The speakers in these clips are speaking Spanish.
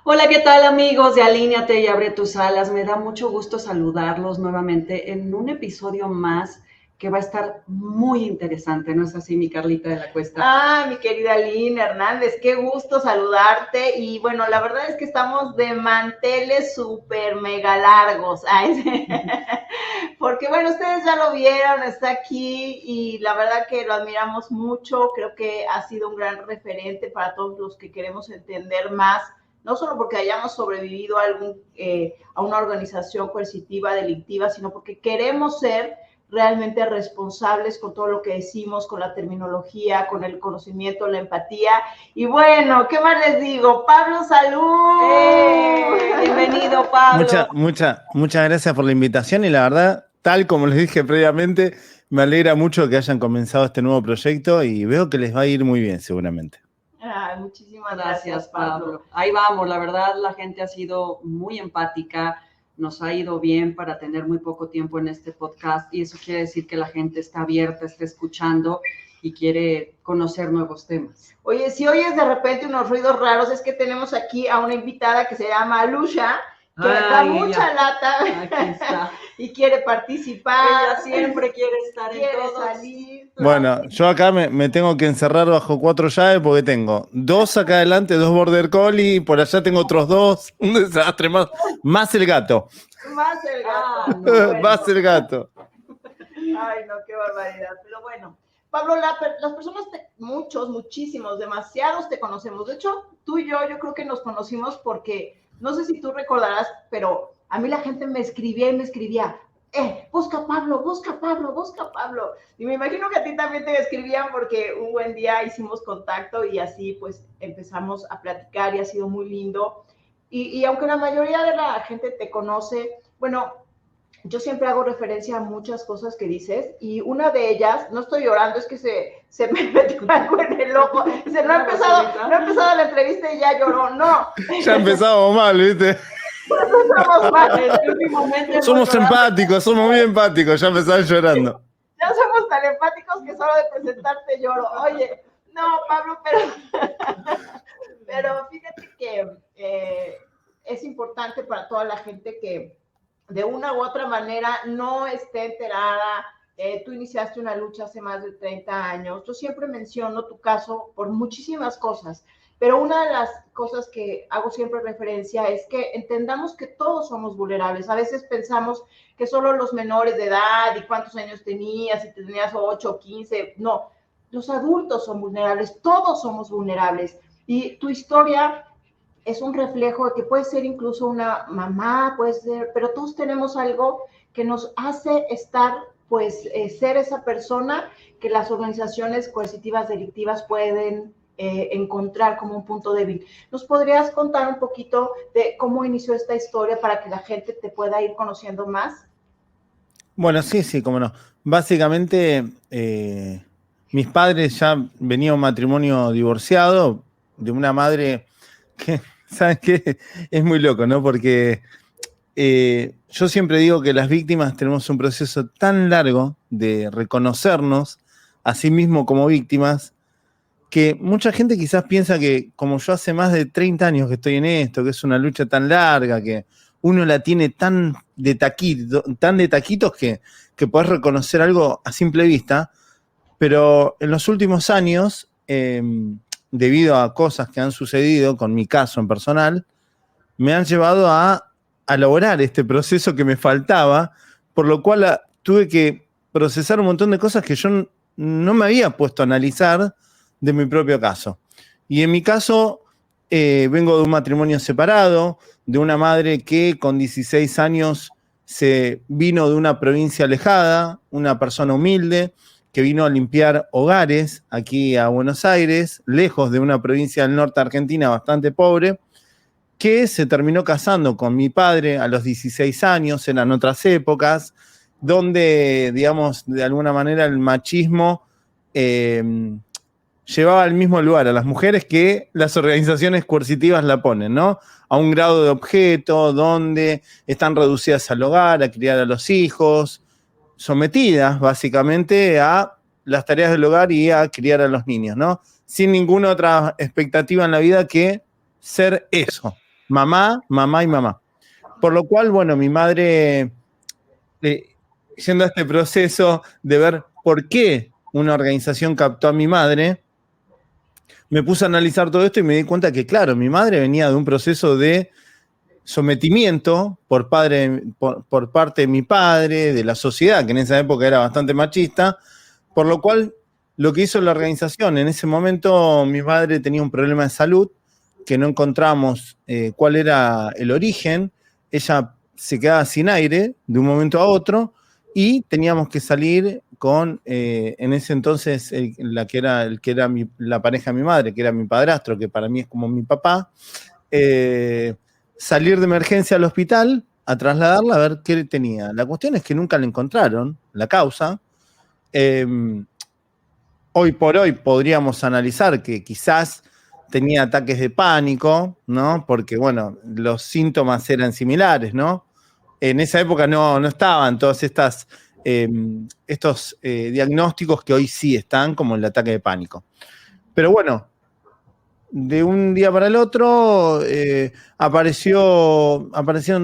Hola, ¿qué tal amigos de Alíneate y Abre tus alas? Me da mucho gusto saludarlos nuevamente en un episodio más que va a estar muy interesante, ¿no es así, mi Carlita de la Cuesta? Ah, mi querida Lina Hernández, qué gusto saludarte. Y bueno, la verdad es que estamos de manteles súper mega largos. Ay, porque bueno, ustedes ya lo vieron, está aquí y la verdad que lo admiramos mucho. Creo que ha sido un gran referente para todos los que queremos entender más, no solo porque hayamos sobrevivido a una organización coercitiva, delictiva, sino porque queremos ser realmente responsables con todo lo que decimos, con la terminología, con el conocimiento, la empatía. Y bueno, ¿qué más les digo? Pablo, salud. Bienvenido, Pablo. Muchas gracias por la invitación y la verdad, tal como les dije previamente, me alegra mucho que hayan comenzado este nuevo proyecto y veo que les va a ir muy bien seguramente. Ay, muchísimas gracias, Pablo. Ahí vamos, la verdad la gente ha sido muy empática, nos ha ido bien para tener muy poco tiempo en este podcast y eso quiere decir que la gente está abierta, está escuchando y quiere conocer nuevos temas. Oye, si oyes de repente unos ruidos raros, es que tenemos aquí a una invitada que se llama Lucia, que da mucha lata. Aquí está. Y quiere participar. Ella siempre quiere estar quiere en todos. Salir. Bueno, yo acá me tengo que encerrar bajo 4 llaves porque tengo 2 acá adelante, 2 border collie, y por allá tengo otros 2, un desastre más el gato. Más el gato. No, bueno. Más el gato. Ay, no, qué barbaridad. Pero bueno, Pablo, las personas, muchísimos, demasiados te conocemos. De hecho, tú y yo creo que nos conocimos porque, no sé si tú recordarás, pero a mí la gente me escribía y me escribía, busca a Pablo, busca a Pablo, busca a Pablo. Y me imagino que a ti también te escribían porque un buen día hicimos contacto y así pues empezamos a platicar y ha sido muy lindo. Y aunque la mayoría de la gente te conoce, bueno, yo siempre hago referencia a muchas cosas que dices y una de ellas, no estoy llorando, es que se me metió algo en el ojo. Dice, no ha empezado la entrevista y ya lloró. No. Ya empezamos mal, ¿viste? Empezamos mal. En el último momento somos empáticos, somos muy empáticos, ya empezamos llorando. Ya somos tan empáticos que solo de presentarte lloro. Oye, no, Pablo, pero fíjate que es importante para toda la gente que de una u otra manera no esté enterada. Tú iniciaste una lucha hace más de 30 años. Yo siempre menciono tu caso por muchísimas cosas, pero una de las cosas que hago siempre referencia es que entendamos que todos somos vulnerables. A veces pensamos que solo los menores de edad y cuántos años tenías, si tenías 8 o 15, no. Los adultos son vulnerables, todos somos vulnerables. Y tu historia es un reflejo de que puede ser incluso una mamá, puede ser, pero todos tenemos algo que nos hace estar, pues, ser esa persona que las organizaciones coercitivas delictivas pueden encontrar como un punto débil. ¿Nos podrías contar un poquito de cómo inició esta historia para que la gente te pueda ir conociendo más? Bueno, sí, cómo no. Básicamente, mis padres ya venían un matrimonio divorciado de una madre que, ¿sabes qué? Es muy loco, ¿no? Porque yo siempre digo que las víctimas tenemos un proceso tan largo de reconocernos a sí mismo como víctimas que mucha gente quizás piensa que como yo hace más de 30 años que estoy en esto, que es una lucha tan larga, que uno la tiene tan de taquitos que podés reconocer algo a simple vista, pero en los últimos años, debido a cosas que han sucedido con mi caso en personal, me han llevado a lograr este proceso que me faltaba, por lo cual tuve que procesar un montón de cosas que yo no me había puesto a analizar de mi propio caso. Y en mi caso, vengo de un matrimonio separado, de una madre que con 16 años se vino de una provincia alejada, una persona humilde, que vino a limpiar hogares aquí a Buenos Aires, lejos de una provincia del norte de Argentina bastante pobre, que se terminó casando con mi padre a los 16 años, eran otras épocas, donde, digamos, de alguna manera el machismo llevaba al mismo lugar a las mujeres que las organizaciones coercitivas la ponen, ¿no? A un grado de objeto donde están reducidas al hogar, a criar a los hijos, sometidas básicamente a las tareas del hogar y a criar a los niños, ¿no? Sin ninguna otra expectativa en la vida que ser eso. mamá, mamá y mamá. Por lo cual, bueno, mi madre, yendo a este proceso de ver por qué una organización captó a mi madre, me puse a analizar todo esto y me di cuenta que, claro, mi madre venía de un proceso de sometimiento por parte de mi padre, de la sociedad, que en esa época era bastante machista, por lo cual lo que hizo la organización, en ese momento mi madre tenía un problema de salud, que no encontramos cuál era el origen, ella se quedaba sin aire de un momento a otro y teníamos que salir con, en ese entonces, la pareja de mi madre, que era mi padrastro, que para mí es como mi papá, salir de emergencia al hospital a trasladarla a ver qué tenía. La cuestión es que nunca le encontraron la causa. Hoy por hoy podríamos analizar que quizás tenía ataques de pánico, ¿no? Porque, bueno, los síntomas eran similares, ¿no? En esa época no estaban todos estos diagnósticos que hoy sí están, como el ataque de pánico. Pero bueno, de un día para el otro aparecieron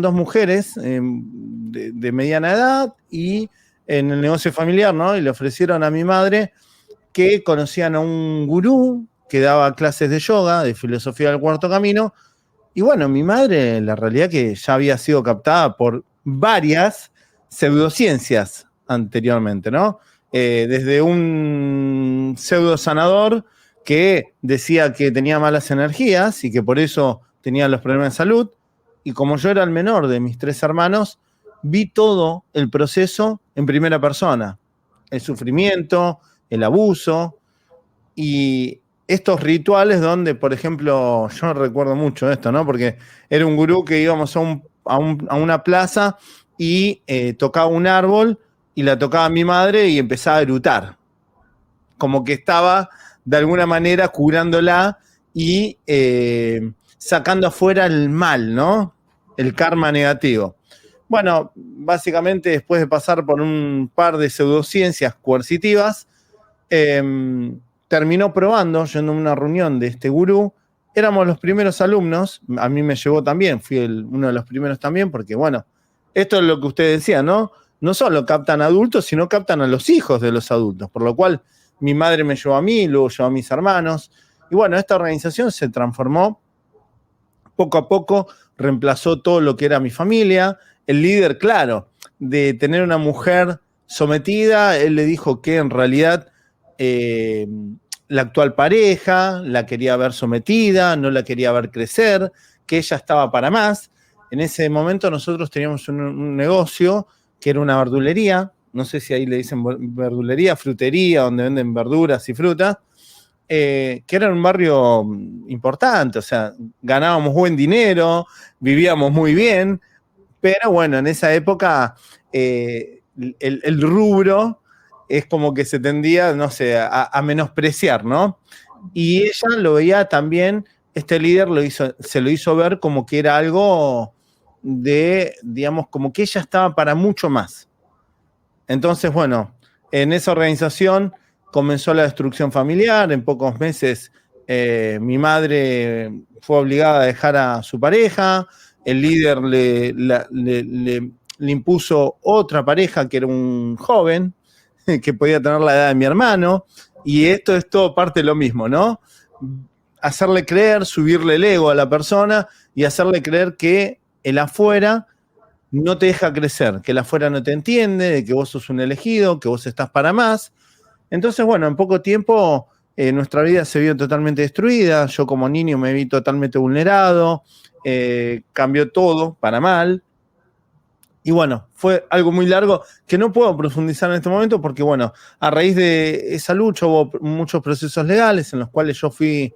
dos mujeres de mediana edad y en el negocio familiar, ¿no? Y le ofrecieron a mi madre que conocían a un gurú que daba clases de yoga, de filosofía del cuarto camino. Y bueno, mi madre, la realidad que ya había sido captada por varias pseudociencias anteriormente, ¿no? Desde un pseudo sanador que decía que tenía malas energías y que por eso tenía los problemas de salud. Y como yo era el menor de mis 3 hermanos, vi todo el proceso en primera persona. El sufrimiento, el abuso y estos rituales donde, por ejemplo, yo recuerdo mucho esto, ¿no? Porque era un gurú que íbamos a una plaza y tocaba un árbol y la tocaba mi madre y empezaba a erutar. Como que estaba, de alguna manera, curándola y sacando afuera el mal, ¿no? El karma negativo. Bueno, básicamente después de pasar por un par de pseudociencias coercitivas, terminó probando, yendo a una reunión de este gurú. Éramos los primeros alumnos, a mí me llevó también, fui uno de los primeros también, porque bueno, esto es lo que usted decía, ¿no? No solo captan adultos, sino captan a los hijos de los adultos, por lo cual mi madre me llevó a mí, luego llevó a mis hermanos, y bueno, esta organización se transformó poco a poco, reemplazó todo lo que era mi familia. El líder, claro, de tener una mujer sometida, él le dijo que en realidad la actual pareja la quería ver sometida, no la quería ver crecer, que ella estaba para más. En ese momento nosotros teníamos un negocio que era una verdulería, no sé si ahí le dicen verdulería, frutería, donde venden verduras y frutas, que era un barrio importante, o sea, ganábamos buen dinero, vivíamos muy bien, pero bueno, en esa época el rubro es como que se tendía, no sé, a menospreciar, ¿no? Y ella lo veía también, este líder se lo hizo ver como que era algo de, digamos, como que ella estaba para mucho más. Entonces, bueno, en esa organización comenzó la destrucción familiar. En pocos meses mi madre fue obligada a dejar a su pareja. El líder le impuso otra pareja que era un joven que podía tener la edad de mi hermano. Y esto es todo parte de lo mismo, ¿no? Hacerle creer, subirle el ego a la persona y hacerle creer que el afuera no te deja crecer, que el afuera no te entiende, de que vos sos un elegido, que vos estás para más. Entonces, bueno, en poco tiempo nuestra vida se vio totalmente destruida. Yo como niño me vi totalmente vulnerado. Cambió todo para mal. Y bueno, fue algo muy largo que no puedo profundizar en este momento porque, bueno, a raíz de esa lucha hubo muchos procesos legales en los cuales yo fui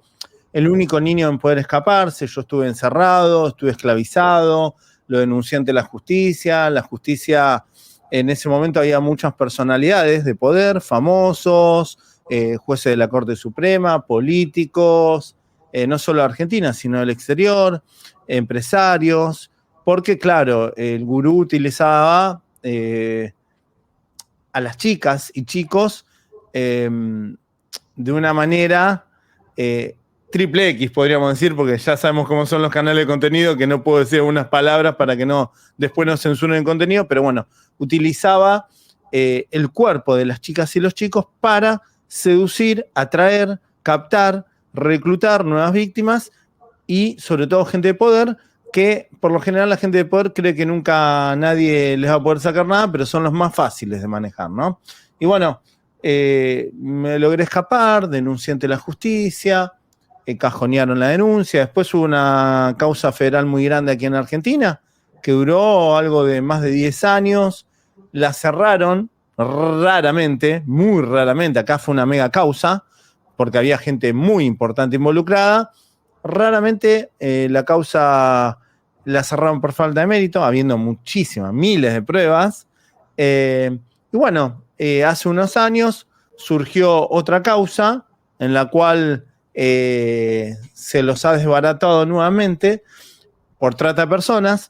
el único niño en poder escaparse. Yo estuve encerrado, estuve esclavizado, lo denuncié ante la justicia en ese momento había muchas personalidades de poder, famosos, jueces de la Corte Suprema, políticos, no solo de Argentina, sino del exterior, empresarios, porque claro, el gurú utilizaba a las chicas y chicos de una manera triple X, podríamos decir, porque ya sabemos cómo son los canales de contenido, que no puedo decir unas palabras para que después no censuren el contenido, pero bueno, utilizaba el cuerpo de las chicas y los chicos para seducir, atraer, captar, reclutar nuevas víctimas y sobre todo gente de poder, que por lo general la gente de poder cree que nunca nadie les va a poder sacar nada, pero son los más fáciles de manejar, ¿no? Y bueno, me logré escapar, denuncié ante la justicia, cajonearon la denuncia, después hubo una causa federal muy grande aquí en Argentina, que duró algo de más de 10 años, la cerraron raramente, muy raramente, acá fue una mega causa, porque había gente muy importante involucrada, raramente la causa la cerraron por falta de mérito, habiendo muchísimas, miles de pruebas. Y bueno, hace unos años surgió otra causa en la cual se los ha desbaratado nuevamente por trata de personas.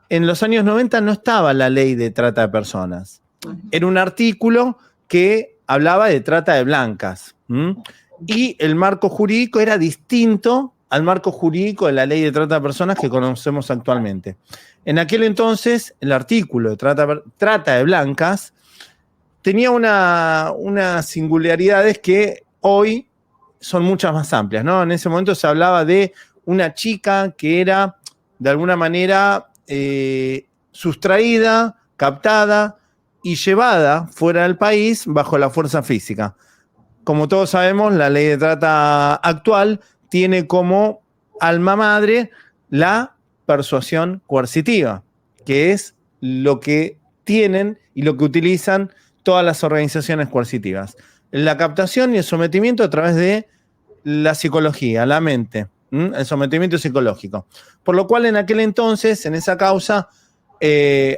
En los años 90 no estaba la ley de trata de personas. Era un artículo que hablaba de trata de blancas. Y el marco jurídico era distinto al marco jurídico de la ley de trata de personas que conocemos actualmente. En aquel entonces, el artículo de trata de blancas tenía unas singularidades que hoy son muchas más amplias, ¿no? En ese momento se hablaba de una chica que era, de alguna manera, sustraída, captada y llevada fuera del país bajo la fuerza física. Como todos sabemos, la ley de trata actual tiene como alma madre la persuasión coercitiva, que es lo que tienen y lo que utilizan todas las organizaciones coercitivas. La captación y el sometimiento a través de la psicología, la mente, el sometimiento psicológico. Por lo cual en aquel entonces, en esa causa,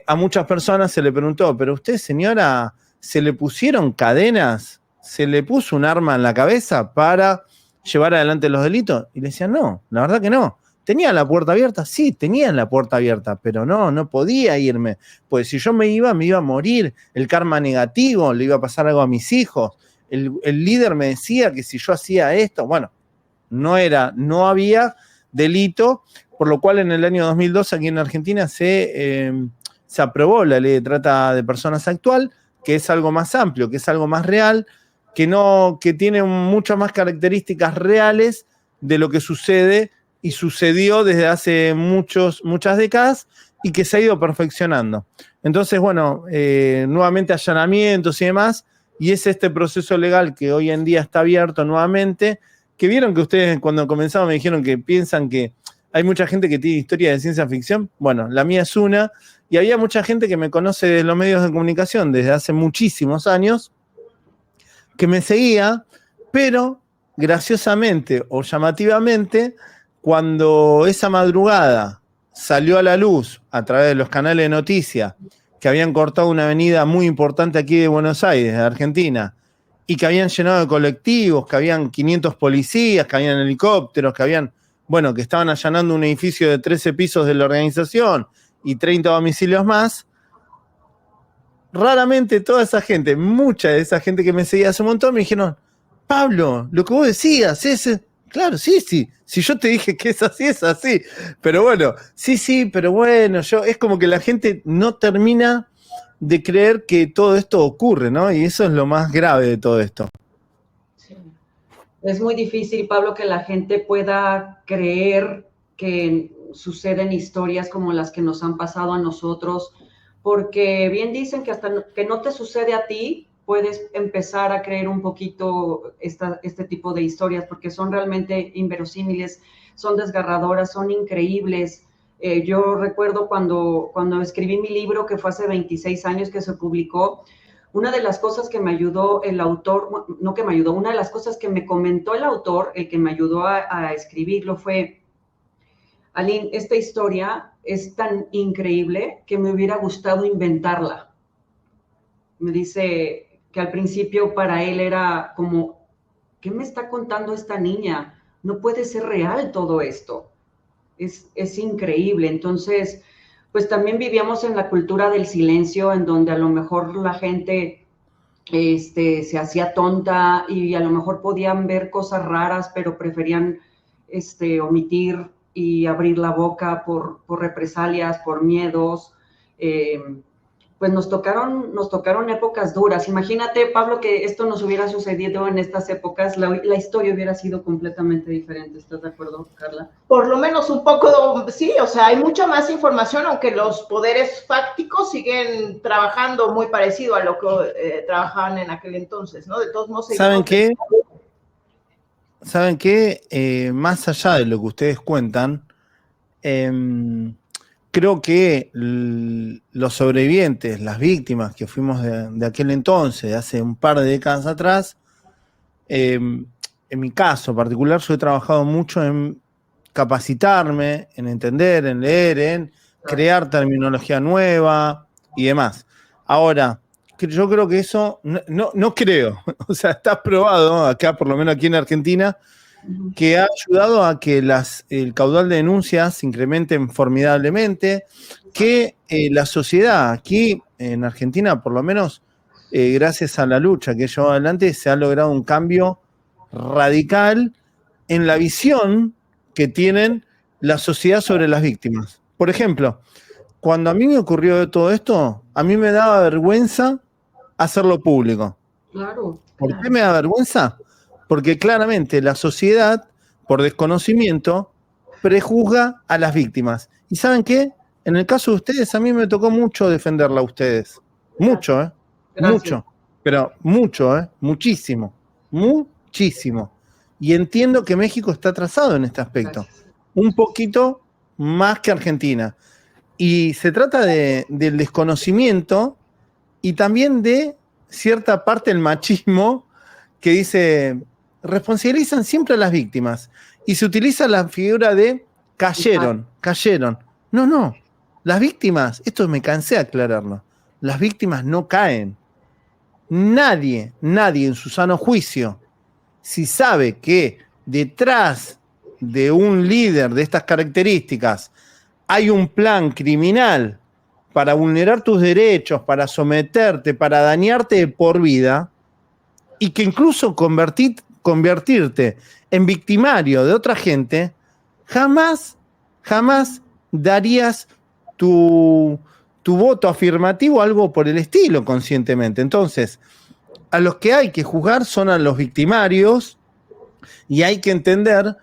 a muchas personas se le preguntó, ¿pero usted, señora, se le pusieron cadenas? ¿Se le puso un arma en la cabeza para llevar adelante los delitos? Y le decían, no, la verdad que no. ¿Tenía la puerta abierta? Sí, tenía la puerta abierta, pero no podía irme. Pues si yo me iba a morir. El karma negativo, le iba a pasar algo a mis hijos. El líder me decía que si yo hacía esto, bueno, no había delito, por lo cual en el año 2002 aquí en Argentina se aprobó la ley de trata de personas actual, que es algo más amplio, que es algo más real, que tiene muchas más características reales de lo que sucede y sucedió desde hace muchas décadas y que se ha ido perfeccionando. Entonces, bueno, nuevamente allanamientos y demás, y es este proceso legal que hoy en día está abierto nuevamente, que vieron que ustedes cuando comenzaron me dijeron que piensan que hay mucha gente que tiene historia de ciencia ficción. Bueno, la mía es una, y había mucha gente que me conoce de los medios de comunicación desde hace muchísimos años, que me seguía, pero graciosamente o llamativamente, cuando esa madrugada salió a la luz a través de los canales de noticias que habían cortado una avenida muy importante aquí de Buenos Aires, de Argentina, y que habían llenado de colectivos, que habían 500 policías, que habían helicópteros, que estaban allanando un edificio de 13 pisos de la organización y 30 domicilios más. Raramente toda esa gente, mucha de esa gente que me seguía hace un montón, me dijeron, Pablo, lo que vos decías, claro, sí, si yo te dije que es así, pero bueno, sí, pero bueno, es como que la gente no termina de creer que todo esto ocurre, ¿no? Y eso es lo más grave de todo esto. Sí. Es muy difícil, Pablo, que la gente pueda creer que suceden historias como las que nos han pasado a nosotros, porque bien dicen que hasta que no te sucede a ti, puedes empezar a creer un poquito este tipo de historias, porque son realmente inverosímiles, son desgarradoras, son increíbles. Yo recuerdo cuando escribí mi libro, que fue hace 26 años que se publicó, una de las cosas que me ayudó el autor, una de las cosas que me comentó el autor, el que me ayudó a escribirlo fue, Aline, esta historia es tan increíble que me hubiera gustado inventarla. Me dice que al principio para él era como, ¿qué me está contando esta niña? No puede ser real todo esto. Es increíble. Entonces, pues también vivíamos en la cultura del silencio, en donde a lo mejor la gente se hacía tonta y a lo mejor podían ver cosas raras, pero preferían omitir y abrir la boca por represalias, por miedos. Pues nos tocaron épocas duras. Imagínate, Pablo, que esto nos hubiera sucedido en estas épocas, la historia hubiera sido completamente diferente. ¿Estás de acuerdo, Carla? Por lo menos un poco, sí, o sea, hay mucha más información, aunque los poderes fácticos siguen trabajando muy parecido a lo que trabajaban en aquel entonces, ¿no? De todos modos... ¿Saben qué? ¿Saben qué? Más allá de lo que ustedes cuentan, creo que los sobrevivientes, las víctimas que fuimos de aquel entonces, de hace un par de décadas atrás, en mi caso particular, yo he trabajado mucho en capacitarme, en entender, en leer, en crear terminología nueva y demás. Ahora, yo creo que eso, no creo, o sea, está probado acá, por lo menos aquí en Argentina, que ha ayudado a que el caudal de denuncias se incrementen formidablemente, que la sociedad aquí en Argentina, por lo menos gracias a la lucha que llevó adelante, se ha logrado un cambio radical en la visión que tienen la sociedad sobre las víctimas. Por ejemplo, cuando a mí me ocurrió todo esto, a mí me daba vergüenza hacerlo público. Claro. ¿Por qué me da vergüenza? Porque claramente la sociedad, por desconocimiento, prejuzga a las víctimas. ¿Y saben qué? En el caso de ustedes, a mí me tocó mucho defenderla a ustedes. Mucho, ¿eh? Gracias. Mucho. Pero mucho, ¿eh? Muchísimo. Muchísimo. Y entiendo que México está atrasado en este aspecto. Gracias. Un poquito más que Argentina. Y se trata del desconocimiento y también de cierta parte del machismo que dice, responsabilizan siempre a las víctimas y se utiliza la figura de cayeron. No, las víctimas, esto me cansé de aclararlo, las víctimas no caen. Nadie en su sano juicio, si sabe que detrás de un líder de estas características hay un plan criminal para vulnerar tus derechos, para someterte, para dañarte de por vida, y que incluso convertirte en victimario de otra gente, jamás darías tu voto afirmativo a algo por el estilo conscientemente. Entonces, a los que hay que juzgar son a los victimarios y hay que entender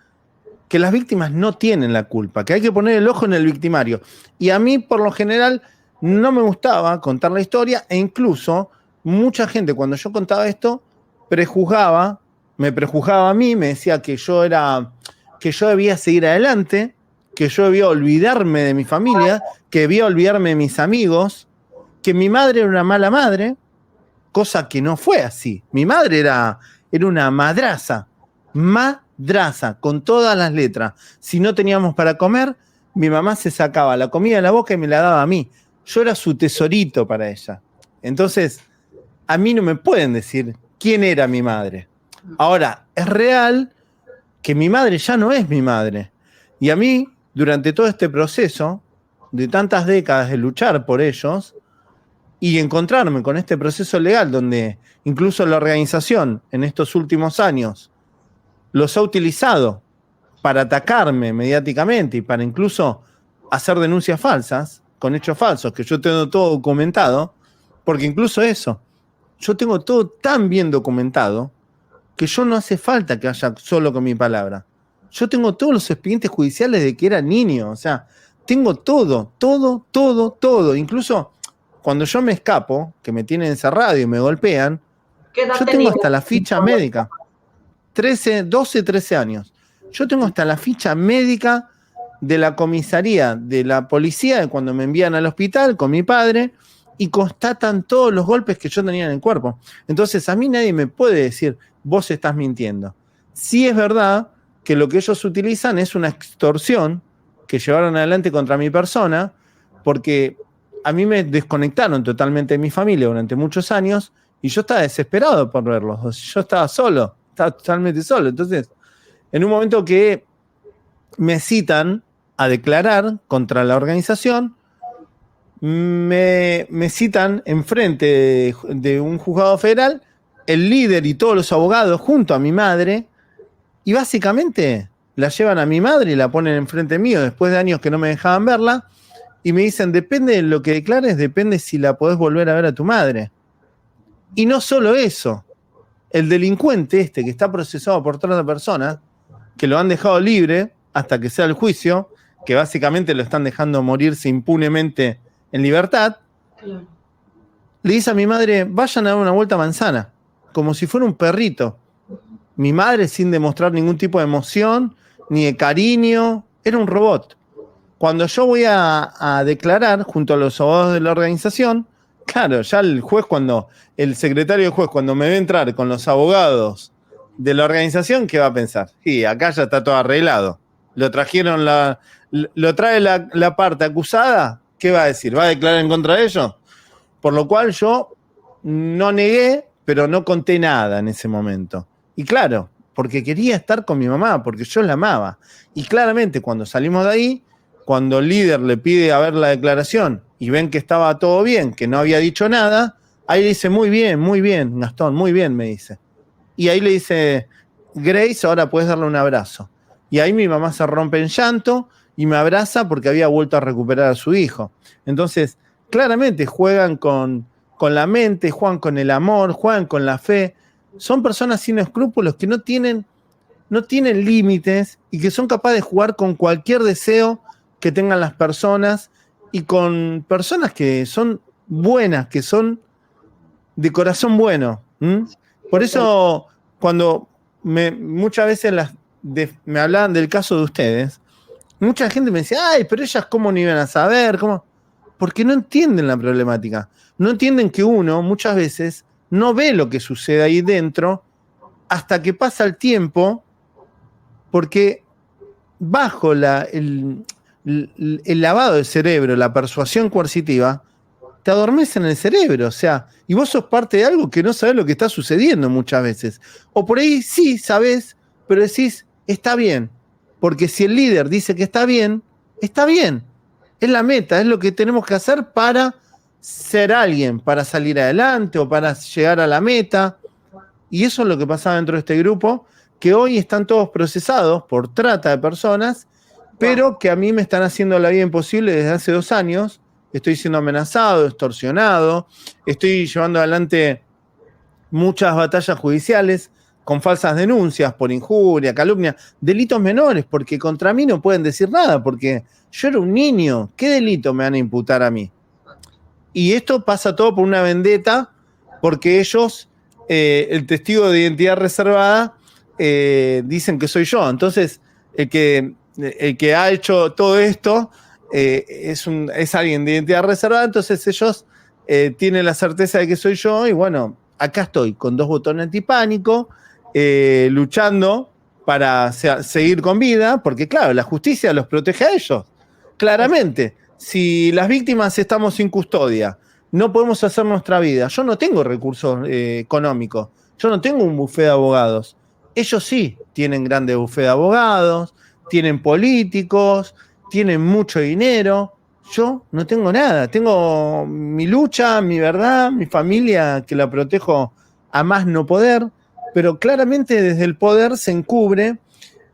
que las víctimas no tienen la culpa, que hay que poner el ojo en el victimario. Y a mí, por lo general, no me gustaba contar la historia e incluso mucha gente, cuando yo contaba esto, me prejuzgaba a mí, me decía que yo debía seguir adelante, que yo debía olvidarme de mi familia, que debía olvidarme de mis amigos, que mi madre era una mala madre, cosa que no fue así. Mi madre era una madraza, con todas las letras. Si no teníamos para comer, mi mamá se sacaba la comida de la boca y me la daba a mí. Yo era su tesorito para ella. Entonces, a mí no me pueden decir quién era mi madre. Ahora, es real que mi madre ya no es mi madre. Y a mí, durante todo este proceso de tantas décadas de luchar por ellos y encontrarme con este proceso legal donde incluso la organización en estos últimos años los ha utilizado para atacarme mediáticamente y para incluso hacer denuncias falsas, con hechos falsos, que yo tengo todo documentado, porque incluso eso, yo tengo todo tan bien documentado que yo no hace falta que haya solo con mi palabra. Yo tengo todos los expedientes judiciales de que era niño, o sea, tengo todo. Incluso cuando yo me escapo, que me tienen encerrado y me golpean, yo tengo hasta la ficha médica. 12, 13 años. Yo tengo hasta la ficha médica de la comisaría, de la policía, de cuando me envían al hospital con mi padre, y constatan todos los golpes que yo tenía en el cuerpo. Entonces, a mí nadie me puede decir, vos estás mintiendo. Sí es verdad que lo que ellos utilizan es una extorsión que llevaron adelante contra mi persona, porque a mí me desconectaron totalmente de mi familia durante muchos años, y yo estaba desesperado por verlos. Yo estaba solo, estaba totalmente solo. Entonces, en un momento que me citan a declarar contra la organización, me citan enfrente de un juzgado federal, el líder y todos los abogados junto a mi madre, y básicamente la llevan a mi madre y la ponen enfrente mío después de años que no me dejaban verla, y me dicen, depende de lo que declares, depende si la podés volver a ver a tu madre. Y no solo eso, el delincuente este que está procesado por trata de personas, que lo han dejado libre hasta que sea el juicio, que básicamente lo están dejando morirse impunemente en libertad, Claro. le dice a mi madre, vayan a dar una vuelta a Manzana, como si fuera un perrito. Mi madre, sin demostrar ningún tipo de emoción, ni de cariño, era un robot. Cuando yo voy a declarar junto a los abogados de la organización, claro, ya el secretario del juez, cuando me ve entrar con los abogados de la organización, ¿qué va a pensar? Sí, acá ya está todo arreglado. Lo trae la parte acusada, ¿qué va a decir? ¿Va a declarar en contra de ellos? Por lo cual yo no negué, pero no conté nada en ese momento. Y claro, porque quería estar con mi mamá, porque yo la amaba. Y claramente cuando salimos de ahí, cuando el líder le pide a ver la declaración y ven que estaba todo bien, que no había dicho nada, ahí le dice, muy bien, Gastón, muy bien, me dice. Y ahí le dice, Grace, ahora puedes darle un abrazo. Y ahí mi mamá se rompe en llanto y me abraza porque había vuelto a recuperar a su hijo. Entonces, claramente juegan con la mente, juegan con el amor, juegan con la fe. Son personas sin escrúpulos que no tienen límites y que son capaces de jugar con cualquier deseo que tengan las personas y con personas que son buenas, que son de corazón bueno. Por eso, cuando muchas veces me hablaban del caso de ustedes, mucha gente me decía, ay, pero ellas cómo no iban a saber, ¿cómo? Porque no entienden la problemática. No entienden que uno muchas veces no ve lo que sucede ahí dentro hasta que pasa el tiempo, porque bajo el lavado del cerebro, la persuasión coercitiva, te adormecen el cerebro, o sea, y vos sos parte de algo que no sabés lo que está sucediendo muchas veces. O por ahí sí sabés, pero decís, está bien, porque si el líder dice que está bien, es la meta, es lo que tenemos que hacer para ser alguien, para salir adelante o para llegar a la meta. Y eso es lo que pasaba dentro de este grupo, que hoy están todos procesados por trata de personas, pero que a mí me están haciendo la vida imposible desde hace 2 años. Estoy siendo amenazado, extorsionado, estoy llevando adelante muchas batallas judiciales con falsas denuncias por injuria, calumnia, delitos menores, porque contra mí no pueden decir nada, porque yo era un niño. ¿Qué delito me van a imputar a mí? Y esto pasa todo por una vendetta, porque ellos, el testigo de identidad reservada, dicen que soy yo. Entonces, el que ha hecho todo esto es alguien de identidad reservada, entonces ellos tienen la certeza de que soy yo, y bueno, acá estoy con 2 botones antipánico, luchando para seguir con vida, porque claro, la justicia los protege a ellos, claramente. Si las víctimas estamos sin custodia, no podemos hacer nuestra vida, yo no tengo recursos económicos, yo no tengo un bufé de abogados, ellos sí tienen grandes bufés de abogados, tienen políticos, tienen mucho dinero. Yo no tengo nada, tengo mi lucha, mi verdad, mi familia, que la protejo a más no poder, pero claramente desde el poder se encubre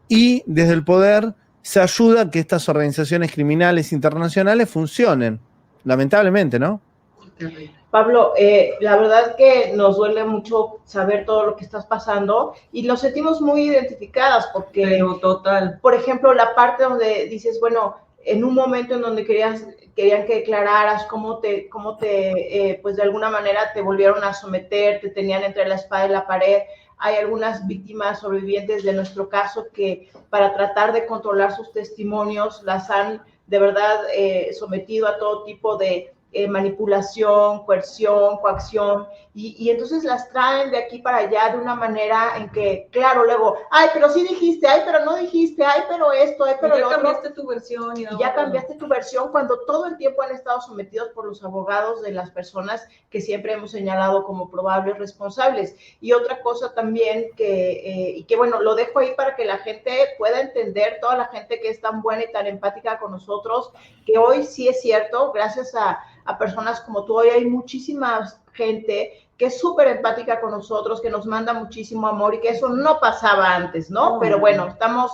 y desde el poder se ayuda a que estas organizaciones criminales internacionales funcionen, lamentablemente, ¿no? Pablo, la verdad que nos duele mucho saber todo lo que estás pasando y nos sentimos muy identificadas porque, pero total, por ejemplo, la parte donde dices, bueno, en un momento en donde querían que declararas cómo pues de alguna manera te volvieron a someter, te tenían entre la espada y la pared. Hay algunas víctimas sobrevivientes de nuestro caso que para tratar de controlar sus testimonios las han de verdad sometido a todo tipo de manipulación, coerción, coacción, y entonces las traen de aquí para allá de una manera en que, claro, luego, ay, pero sí dijiste, ay, pero no dijiste, ay, pero esto, ay, pero lo otro. Ya cambiaste tu versión. Y ya cambiaste tu versión cuando todo el tiempo han estado sometidos por los abogados de las personas que siempre hemos señalado como probables responsables. Y otra cosa también que bueno, lo dejo ahí para que la gente pueda entender, toda la gente que es tan buena y tan empática con nosotros, que hoy sí es cierto, gracias a personas como tú, hoy hay muchísima gente que es súper empática con nosotros, que nos manda muchísimo amor y que eso no pasaba antes, ¿no? Pero bueno, estamos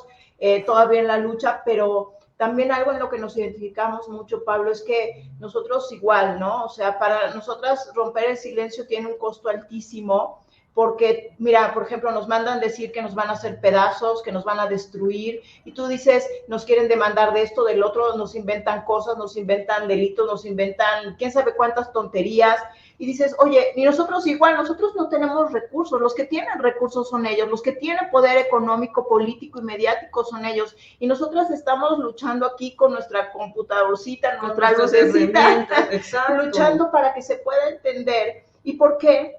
todavía en la lucha, pero también algo en lo que nos identificamos mucho, Pablo, es que nosotros igual, ¿no? O sea, para nosotras romper el silencio tiene un costo altísimo, porque, mira, por ejemplo, nos mandan decir que nos van a hacer pedazos, que nos van a destruir, y tú dices, nos quieren demandar de esto, del otro, nos inventan cosas, nos inventan delitos, nos inventan quién sabe cuántas tonterías, y dices, oye, y nosotros igual, nosotros no tenemos recursos, los que tienen recursos son ellos, los que tienen poder económico, político y mediático son ellos, y nosotras estamos luchando aquí con nuestra computadorcita, nuestra lucecita, luchando para que se pueda entender, y por qué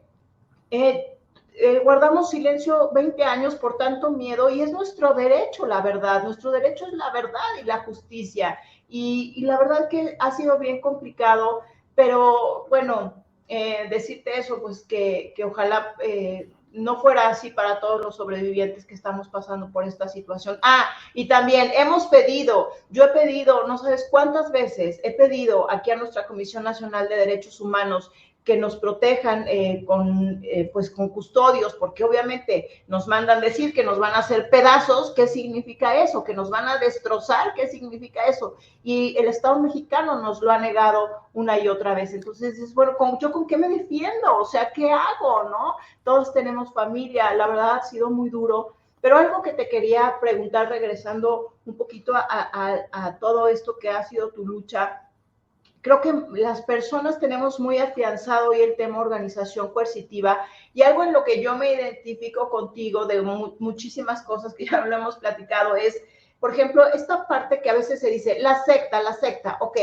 guardamos silencio 20 años por tanto miedo, y es nuestro derecho, la verdad, nuestro derecho es la verdad y la justicia, y la verdad que ha sido bien complicado, pero bueno, decirte eso, pues que ojalá no fuera así para todos los sobrevivientes que estamos pasando por esta situación. Y también yo he pedido, no sabes cuántas veces, he pedido aquí a nuestra Comisión Nacional de Derechos Humanos que nos protejan con custodios, porque obviamente nos mandan decir que nos van a hacer pedazos. ¿Qué significa eso? Que nos van a destrozar. ¿Qué significa eso? Y el Estado mexicano nos lo ha negado una y otra vez. Entonces, bueno, ¿yo con qué me defiendo? O sea, ¿qué hago, no? Todos tenemos familia, la verdad ha sido muy duro. Pero algo que te quería preguntar, regresando un poquito a todo esto que ha sido tu lucha, creo que las personas tenemos muy afianzado hoy el tema organización coercitiva, y algo en lo que yo me identifico contigo de muchísimas cosas que ya lo hemos platicado es, por ejemplo, esta parte que a veces se dice, la secta, ok.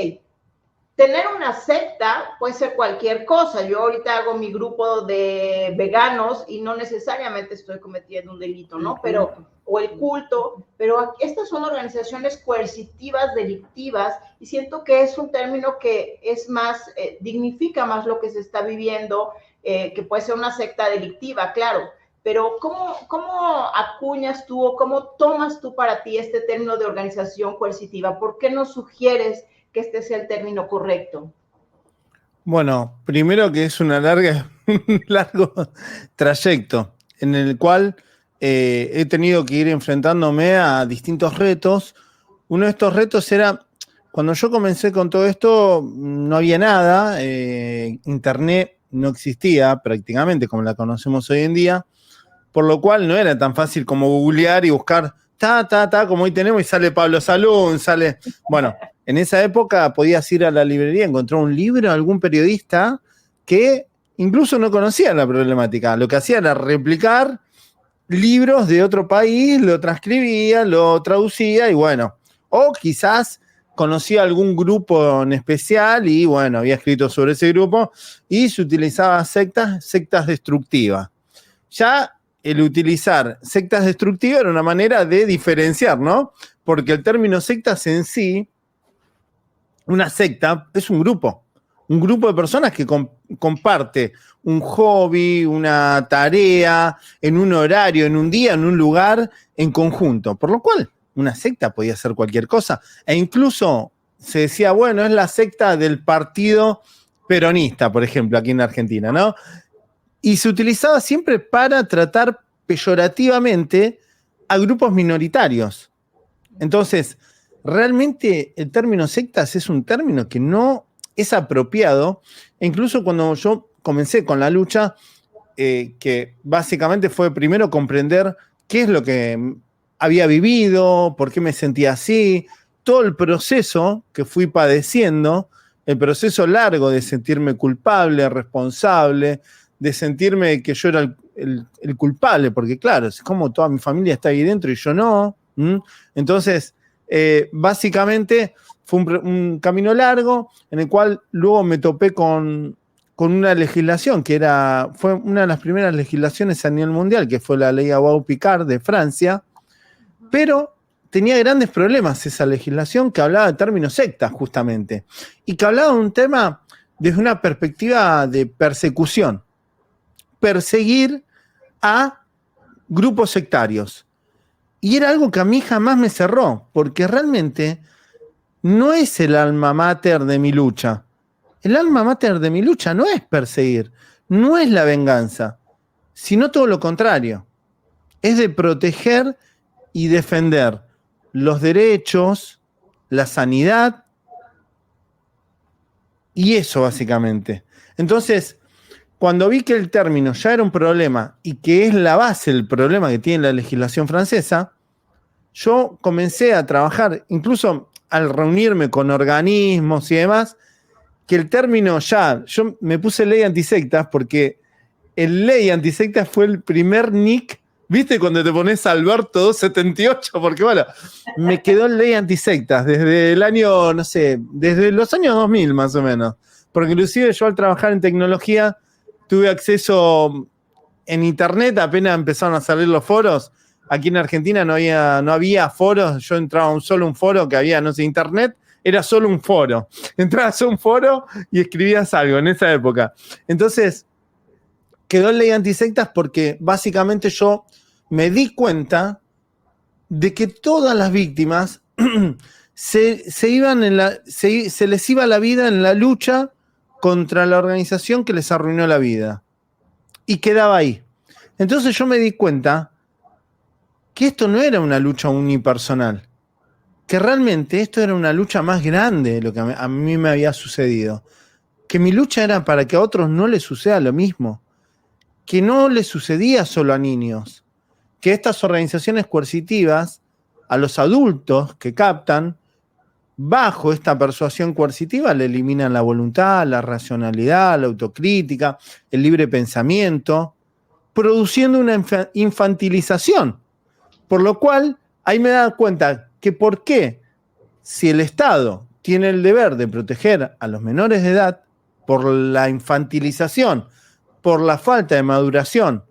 Tener una secta puede ser cualquier cosa. Yo ahorita hago mi grupo de veganos y no necesariamente estoy cometiendo un delito, ¿no? O el culto, pero estas son organizaciones coercitivas, delictivas, y siento que es un término que es más, dignifica más lo que se está viviendo, que puede ser una secta delictiva, claro, pero ¿cómo acuñas tú o cómo tomas tú para ti este término de organización coercitiva? ¿Por qué nos sugieres que este sea el término correcto? Bueno, primero que es un largo trayecto en el cual he tenido que ir enfrentándome a distintos retos. Uno de estos retos era, cuando yo comencé con todo esto, no había nada, internet no existía prácticamente como la conocemos hoy en día, por lo cual no era tan fácil como googlear y buscar como hoy tenemos, y sale Pablo Salún, sale... Bueno, en esa época podías ir a la librería, encontrar un libro de algún periodista que incluso no conocía la problemática. Lo que hacía era replicar libros de otro país, lo transcribía, lo traducía y bueno, o quizás conocía algún grupo en especial y bueno, había escrito sobre ese grupo y se utilizaba sectas destructivas. Ya el utilizar sectas destructivas era una manera de diferenciar, ¿no? Porque el término sectas en sí, una secta es un grupo de personas que comparte un hobby, una tarea, en un horario, en un día, en un lugar, en conjunto. Por lo cual, una secta podía ser cualquier cosa. E incluso se decía, bueno, es la secta del partido peronista, por ejemplo, aquí en Argentina, ¿no? Y se utilizaba siempre para tratar peyorativamente a grupos minoritarios. Entonces, realmente el término sectas es un término que no es apropiado. E incluso cuando yo comencé con la lucha, que básicamente fue primero comprender qué es lo que había vivido, por qué me sentía así, todo el proceso que fui padeciendo, el proceso largo de sentirme culpable, responsable, de sentirme que yo era el culpable, porque claro, es como toda mi familia está ahí dentro y yo no. Entonces, básicamente fue un camino largo en el cual luego me topé con una legislación que fue una de las primeras legislaciones a nivel mundial, que fue la ley Abou-Picard de Francia, pero tenía grandes problemas esa legislación que hablaba de términos sectas justamente, y que hablaba de un tema desde una perspectiva de persecución. Perseguir a grupos sectarios. Y era algo que a mí jamás me cerró, porque realmente no es el alma mater de mi lucha. El alma mater de mi lucha no es perseguir, no es la venganza, sino todo lo contrario. Es de proteger y defender los derechos, la sanidad, y eso básicamente. Entonces, cuando vi que el término ya era un problema y que es la base del problema que tiene la legislación francesa, yo comencé a trabajar, incluso al reunirme con organismos y demás, que el término ya, yo me puse ley antisectas porque el ley antisectas fue el primer nick, ¿viste? Cuando te pones Alberto 278, porque bueno, me quedó el ley antisectas desde el año, no sé, desde los años 2000 más o menos. Porque inclusive yo al trabajar en tecnología tuve acceso en internet, apenas empezaron a salir los foros. Aquí en Argentina no había foros, yo entraba a solo un foro que había, no sé, internet, era solo un foro. Entrabas a un foro y escribías algo en esa época. Entonces, quedó en ley antisectas porque básicamente yo me di cuenta de que todas las víctimas se les iba la vida en la lucha contra la organización que les arruinó la vida. Y quedaba ahí. Entonces yo me di cuenta que esto no era una lucha unipersonal, que realmente esto era una lucha más grande de lo que a mí me había sucedido. Que mi lucha era para que a otros no les suceda lo mismo. Que no les sucedía solo a niños. Que estas organizaciones coercitivas, a los adultos que captan, bajo esta persuasión coercitiva le eliminan la voluntad, la racionalidad, la autocrítica, el libre pensamiento, produciendo una infantilización. Por lo cual, ahí me da cuenta que por qué, si el Estado tiene el deber de proteger a los menores de edad por la infantilización, por la falta de maduración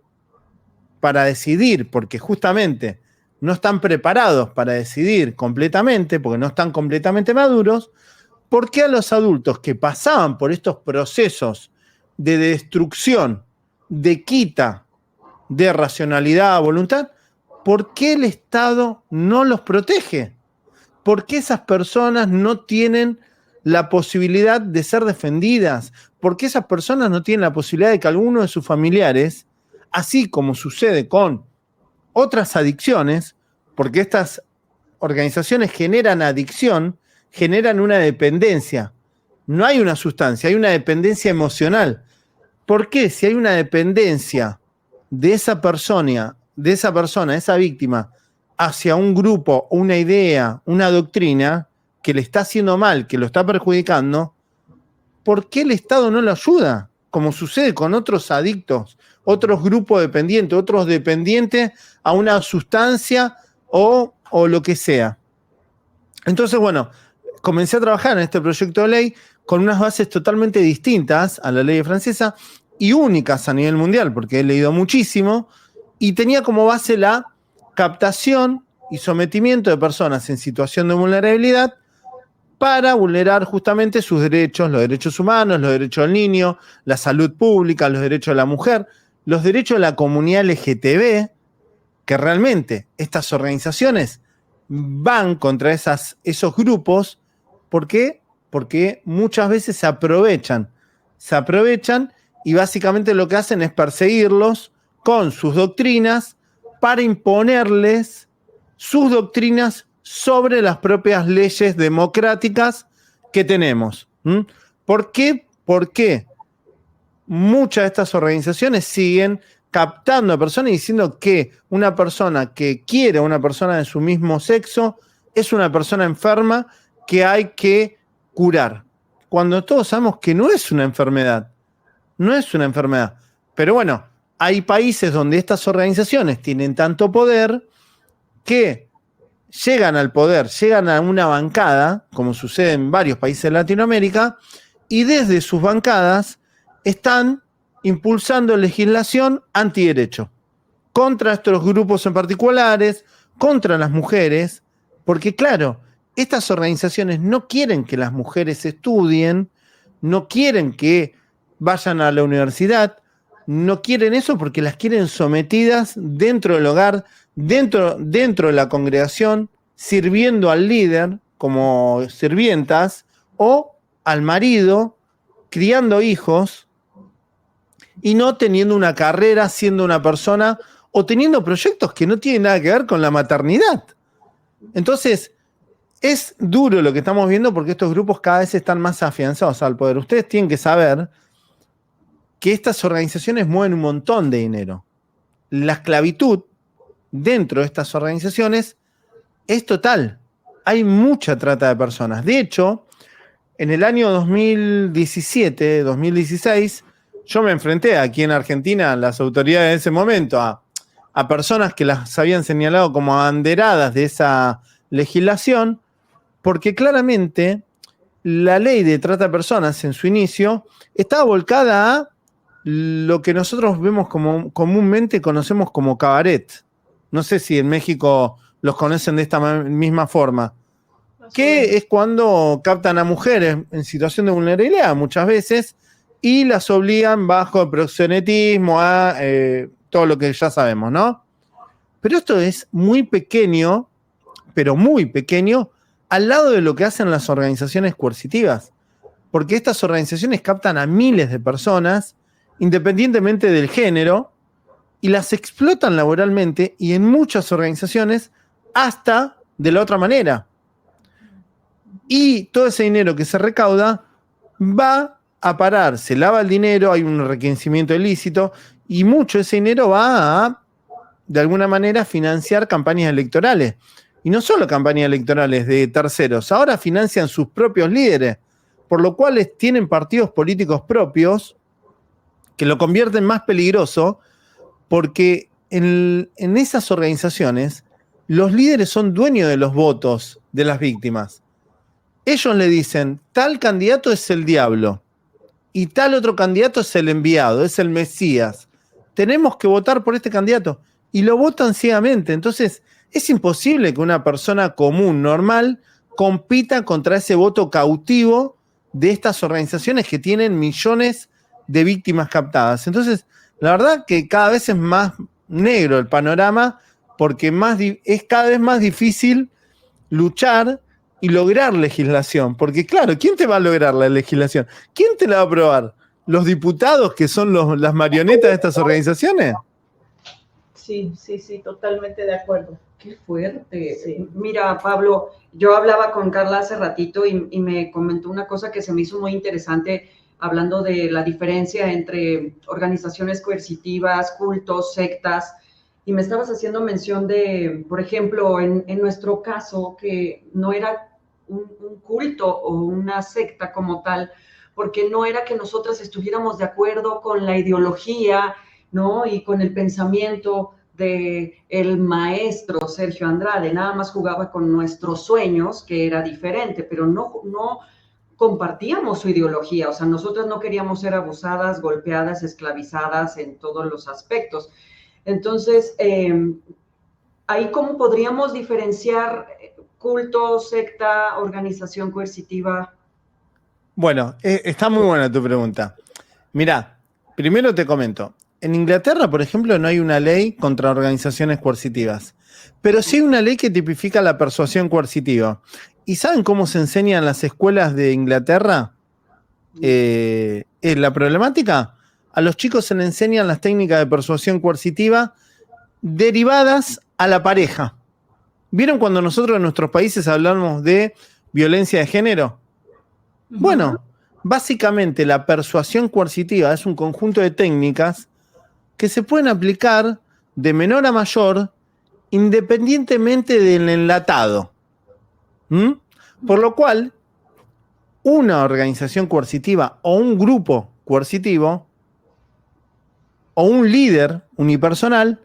para decidir, porque justamente no están preparados para decidir completamente, porque no están completamente maduros, ¿por qué a los adultos que pasaban por estos procesos de destrucción, de quita de racionalidad, voluntad, por qué el Estado no los protege? ¿Por qué esas personas no tienen la posibilidad de ser defendidas? ¿Por qué esas personas no tienen la posibilidad de que alguno de sus familiares, así como sucede con otras adicciones, porque estas organizaciones generan adicción, generan una dependencia? No hay una sustancia, hay una dependencia emocional. ¿Por qué? Si hay una dependencia de esa persona, esa víctima, hacia un grupo, una idea, una doctrina que le está haciendo mal, que lo está perjudicando, ¿por qué el Estado no lo ayuda? Como sucede con otros adictos, otros grupos dependientes, otros dependientes a una sustancia o lo que sea. Entonces, bueno, comencé a trabajar en este proyecto de ley con unas bases totalmente distintas a la ley francesa y únicas a nivel mundial, porque he leído muchísimo, y tenía como base la captación y sometimiento de personas en situación de vulnerabilidad para vulnerar justamente sus derechos, los derechos humanos, los derechos del niño, la salud pública, los derechos de la mujer, los derechos de la comunidad LGTB, que realmente estas organizaciones van contra esos grupos. ¿Por qué? Porque muchas veces se aprovechan y básicamente lo que hacen es perseguirlos con sus doctrinas para imponerles sus doctrinas sobre las propias leyes democráticas que tenemos. ¿Por qué? Porque muchas de estas organizaciones siguen captando a personas y diciendo que una persona que quiere a una persona de su mismo sexo es una persona enferma que hay que curar. Cuando todos sabemos que no es una enfermedad. No es una enfermedad. Pero bueno, hay países donde estas organizaciones tienen tanto poder que llegan al poder, llegan a una bancada, como sucede en varios países de Latinoamérica, y desde sus bancadas están impulsando legislación antiderecho contra estos grupos en particulares, contra las mujeres, porque claro, estas organizaciones no quieren que las mujeres estudien, no quieren que vayan a la universidad, no quieren eso porque las quieren sometidas dentro del hogar, dentro de la congregación, sirviendo al líder como sirvientas o al marido, criando hijos y no teniendo una carrera, siendo una persona o teniendo proyectos que no tienen nada que ver con la maternidad. Entonces, es duro lo que estamos viendo porque estos grupos cada vez están más afianzados al poder. Ustedes tienen que saber que estas organizaciones mueven un montón de dinero. La esclavitud dentro de estas organizaciones es total. Hay mucha trata de personas. De hecho, en el año 2017, 2016, yo me enfrenté aquí en Argentina, las autoridades de ese momento, a personas que las habían señalado como abanderadas de esa legislación, porque claramente la ley de trata de personas en su inicio estaba volcada a lo que nosotros vemos como comúnmente conocemos como cabaret. No sé si en México los conocen de esta misma forma. Que es cuando captan a mujeres en situación de vulnerabilidad muchas veces y las obligan bajo el proxenetismo a todo lo que ya sabemos, ¿no? Pero esto es muy pequeño, pero muy pequeño, al lado de lo que hacen las organizaciones coercitivas. Porque estas organizaciones captan a miles de personas, independientemente del género, y las explotan laboralmente y en muchas organizaciones hasta de la otra manera. Y todo ese dinero que se recauda va a parar, se lava el dinero, hay un enriquecimiento ilícito y mucho de ese dinero va a, de alguna manera, financiar campañas electorales. Y no solo campañas electorales de terceros, ahora financian sus propios líderes, por lo cual tienen partidos políticos propios que lo convierten más peligroso porque en esas organizaciones los líderes son dueños de los votos de las víctimas. Ellos le dicen, tal candidato es el diablo y tal otro candidato es el enviado, es el Mesías. Tenemos que votar por este candidato. Y lo votan ciegamente. Entonces, es imposible que una persona común, normal, compita contra ese voto cautivo de estas organizaciones que tienen millones de víctimas captadas. Entonces, la verdad que cada vez es más negro el panorama porque es cada vez más difícil luchar y lograr legislación. Porque claro, ¿quién te va a lograr la legislación? ¿Quién te la va a aprobar? ¿Los diputados que son las marionetas de estas organizaciones? Sí, totalmente de acuerdo. Qué fuerte. Sí. Mira, Pablo, yo hablaba con Carla hace ratito y me comentó una cosa que se me hizo muy interesante, hablando de la diferencia entre organizaciones coercitivas, cultos, sectas, y me estabas haciendo mención de, por ejemplo, en nuestro caso, que no era un culto o una secta como tal, porque no era que nosotras estuviéramos de acuerdo con la ideología, ¿no? Y con el pensamiento de el maestro Sergio Andrade, nada más jugaba con nuestros sueños, que era diferente, pero no compartíamos su ideología, o sea, nosotras no queríamos ser abusadas, golpeadas, esclavizadas en todos los aspectos. Entonces, ahí cómo podríamos diferenciar culto, secta, organización coercitiva. Bueno, está muy buena tu pregunta. Mirá, primero te comento. En Inglaterra, por ejemplo, no hay una ley contra organizaciones coercitivas, pero sí hay una ley que tipifica la persuasión coercitiva. ¿Y saben cómo se enseña en las escuelas de Inglaterra la problemática? A los chicos se les enseñan las técnicas de persuasión coercitiva derivadas a la pareja. ¿Vieron cuando nosotros en nuestros países hablamos de violencia de género? Bueno, básicamente la persuasión coercitiva es un conjunto de técnicas que se pueden aplicar de menor a mayor independientemente del enlatado. Por lo cual, una organización coercitiva o un grupo coercitivo o un líder unipersonal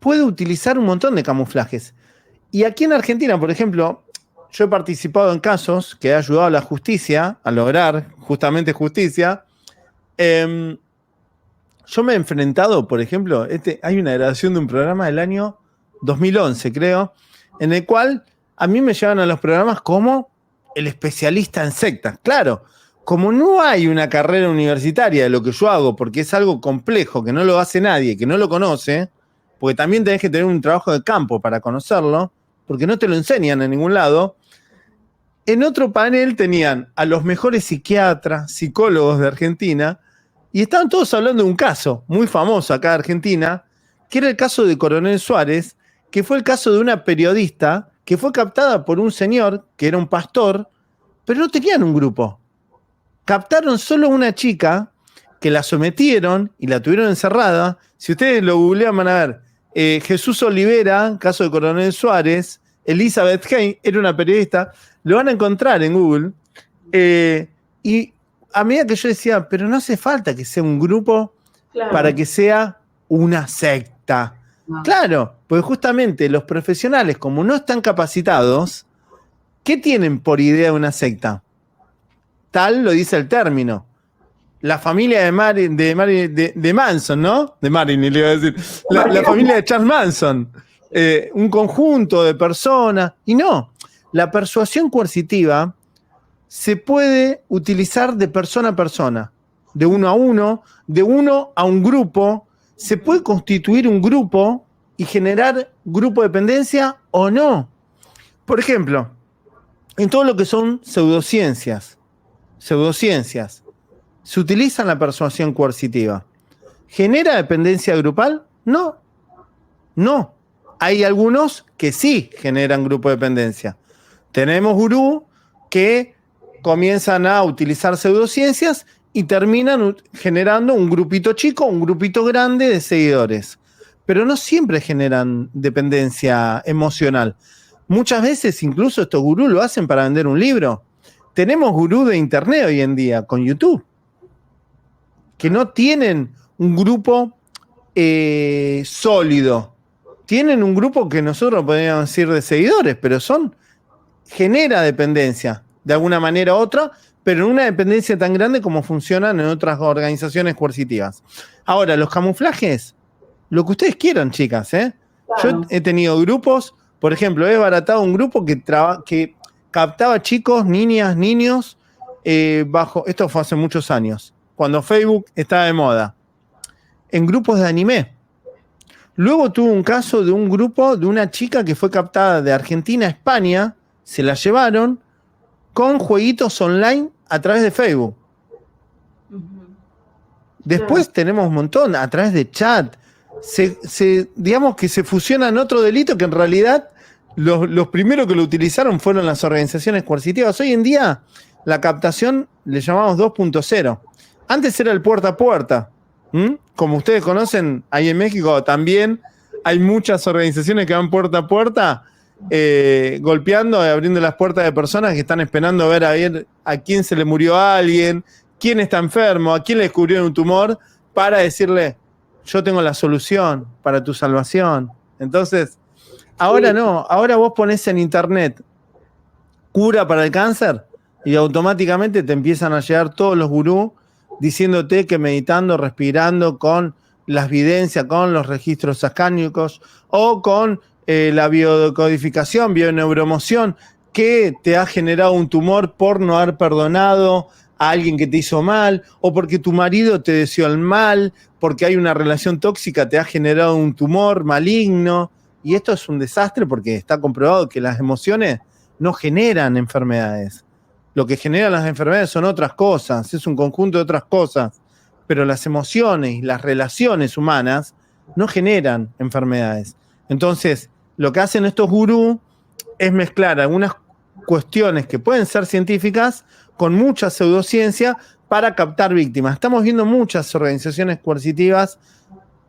puede utilizar un montón de camuflajes. Y aquí en Argentina, por ejemplo, yo he participado en casos que he ayudado a la justicia a lograr justamente justicia. Yo me he enfrentado, por ejemplo, hay una grabación de un programa del año 2011, creo, en el cual a mí me llevan a los programas como el especialista en sectas. Claro, como no hay una carrera universitaria de lo que yo hago, porque es algo complejo, que no lo hace nadie, que no lo conoce, porque también tenés que tener un trabajo de campo para conocerlo, porque no te lo enseñan en ningún lado. En otro panel tenían a los mejores psiquiatras, psicólogos de Argentina, y estaban todos hablando de un caso muy famoso acá de Argentina, que era el caso de Coronel Suárez, que fue el caso de una periodista que fue captada por un señor que era un pastor, pero no tenían un grupo. Captaron solo una chica que la sometieron y la tuvieron encerrada. Si ustedes lo googlean van a ver, Jesús Olivera, caso de Coronel Suárez, Elizabeth Hay, era una periodista, lo van a encontrar en Google. Y a medida que yo decía, pero no hace falta que sea un grupo para que sea una secta. Claro, porque justamente los profesionales, como no están capacitados, ¿qué tienen por idea de una secta? Tal lo dice el término. La familia de Manson, ¿no? De Marilyn, le iba a decir. La familia de Charles Manson. Un conjunto de personas. Y no, la persuasión coercitiva se puede utilizar de persona a persona, de uno a uno, de uno a un grupo. Se puede constituir un grupo y generar grupo de dependencia o no. Por ejemplo, en todo lo que son pseudociencias, ¿se utiliza la persuasión coercitiva? ¿Genera dependencia grupal? No. Hay algunos que sí generan grupo de dependencia. Tenemos gurú que comienzan a utilizar pseudociencias y terminan generando un grupito chico, un grupito grande de seguidores. Pero no siempre generan dependencia emocional. Muchas veces incluso estos gurús lo hacen para vender un libro. Tenemos gurús de internet hoy en día con YouTube que no tienen un grupo sólido. Tienen un grupo que nosotros podríamos decir de seguidores, pero genera dependencia de alguna manera u otra, pero en una dependencia tan grande como funcionan en otras organizaciones coercitivas. Ahora, los camuflajes, lo que ustedes quieran, chicas, ¿eh? Claro. Yo he tenido grupos, por ejemplo, he baratado un grupo que captaba chicos, niñas, niños, esto fue hace muchos años, cuando Facebook estaba de moda, en grupos de anime. Luego tuve un caso de un grupo de una chica que fue captada de Argentina a España, se la llevaron con jueguitos online a través de Facebook. Después tenemos un montón a través de chat. Digamos que se fusionan otro delito que en realidad los primeros que lo utilizaron fueron las organizaciones coercitivas. Hoy en día la captación le llamamos 2.0. Antes era el puerta a puerta. Como ustedes conocen, ahí en México también hay muchas organizaciones que van puerta a puerta, golpeando y abriendo las puertas de personas que están esperando ver a quién se le murió a alguien, quién está enfermo, a quién le descubrieron un tumor, para decirle, yo tengo la solución para tu salvación. Entonces, ahora no, ahora vos ponés en internet cura para el cáncer y automáticamente te empiezan a llegar todos los gurús diciéndote que meditando, respirando con las videncias, con los registros acánicos o con la biodecodificación, bioneuromoción, que te ha generado un tumor por no haber perdonado a alguien que te hizo mal, o porque tu marido te deseó el mal, porque hay una relación tóxica, te ha generado un tumor maligno. Y esto es un desastre porque está comprobado que las emociones no generan enfermedades. Lo que generan las enfermedades son otras cosas, es un conjunto de otras cosas. Pero las emociones y las relaciones humanas no generan enfermedades. Entonces, lo que hacen estos gurús es mezclar algunas cuestiones que pueden ser científicas con mucha pseudociencia para captar víctimas. Estamos viendo muchas organizaciones coercitivas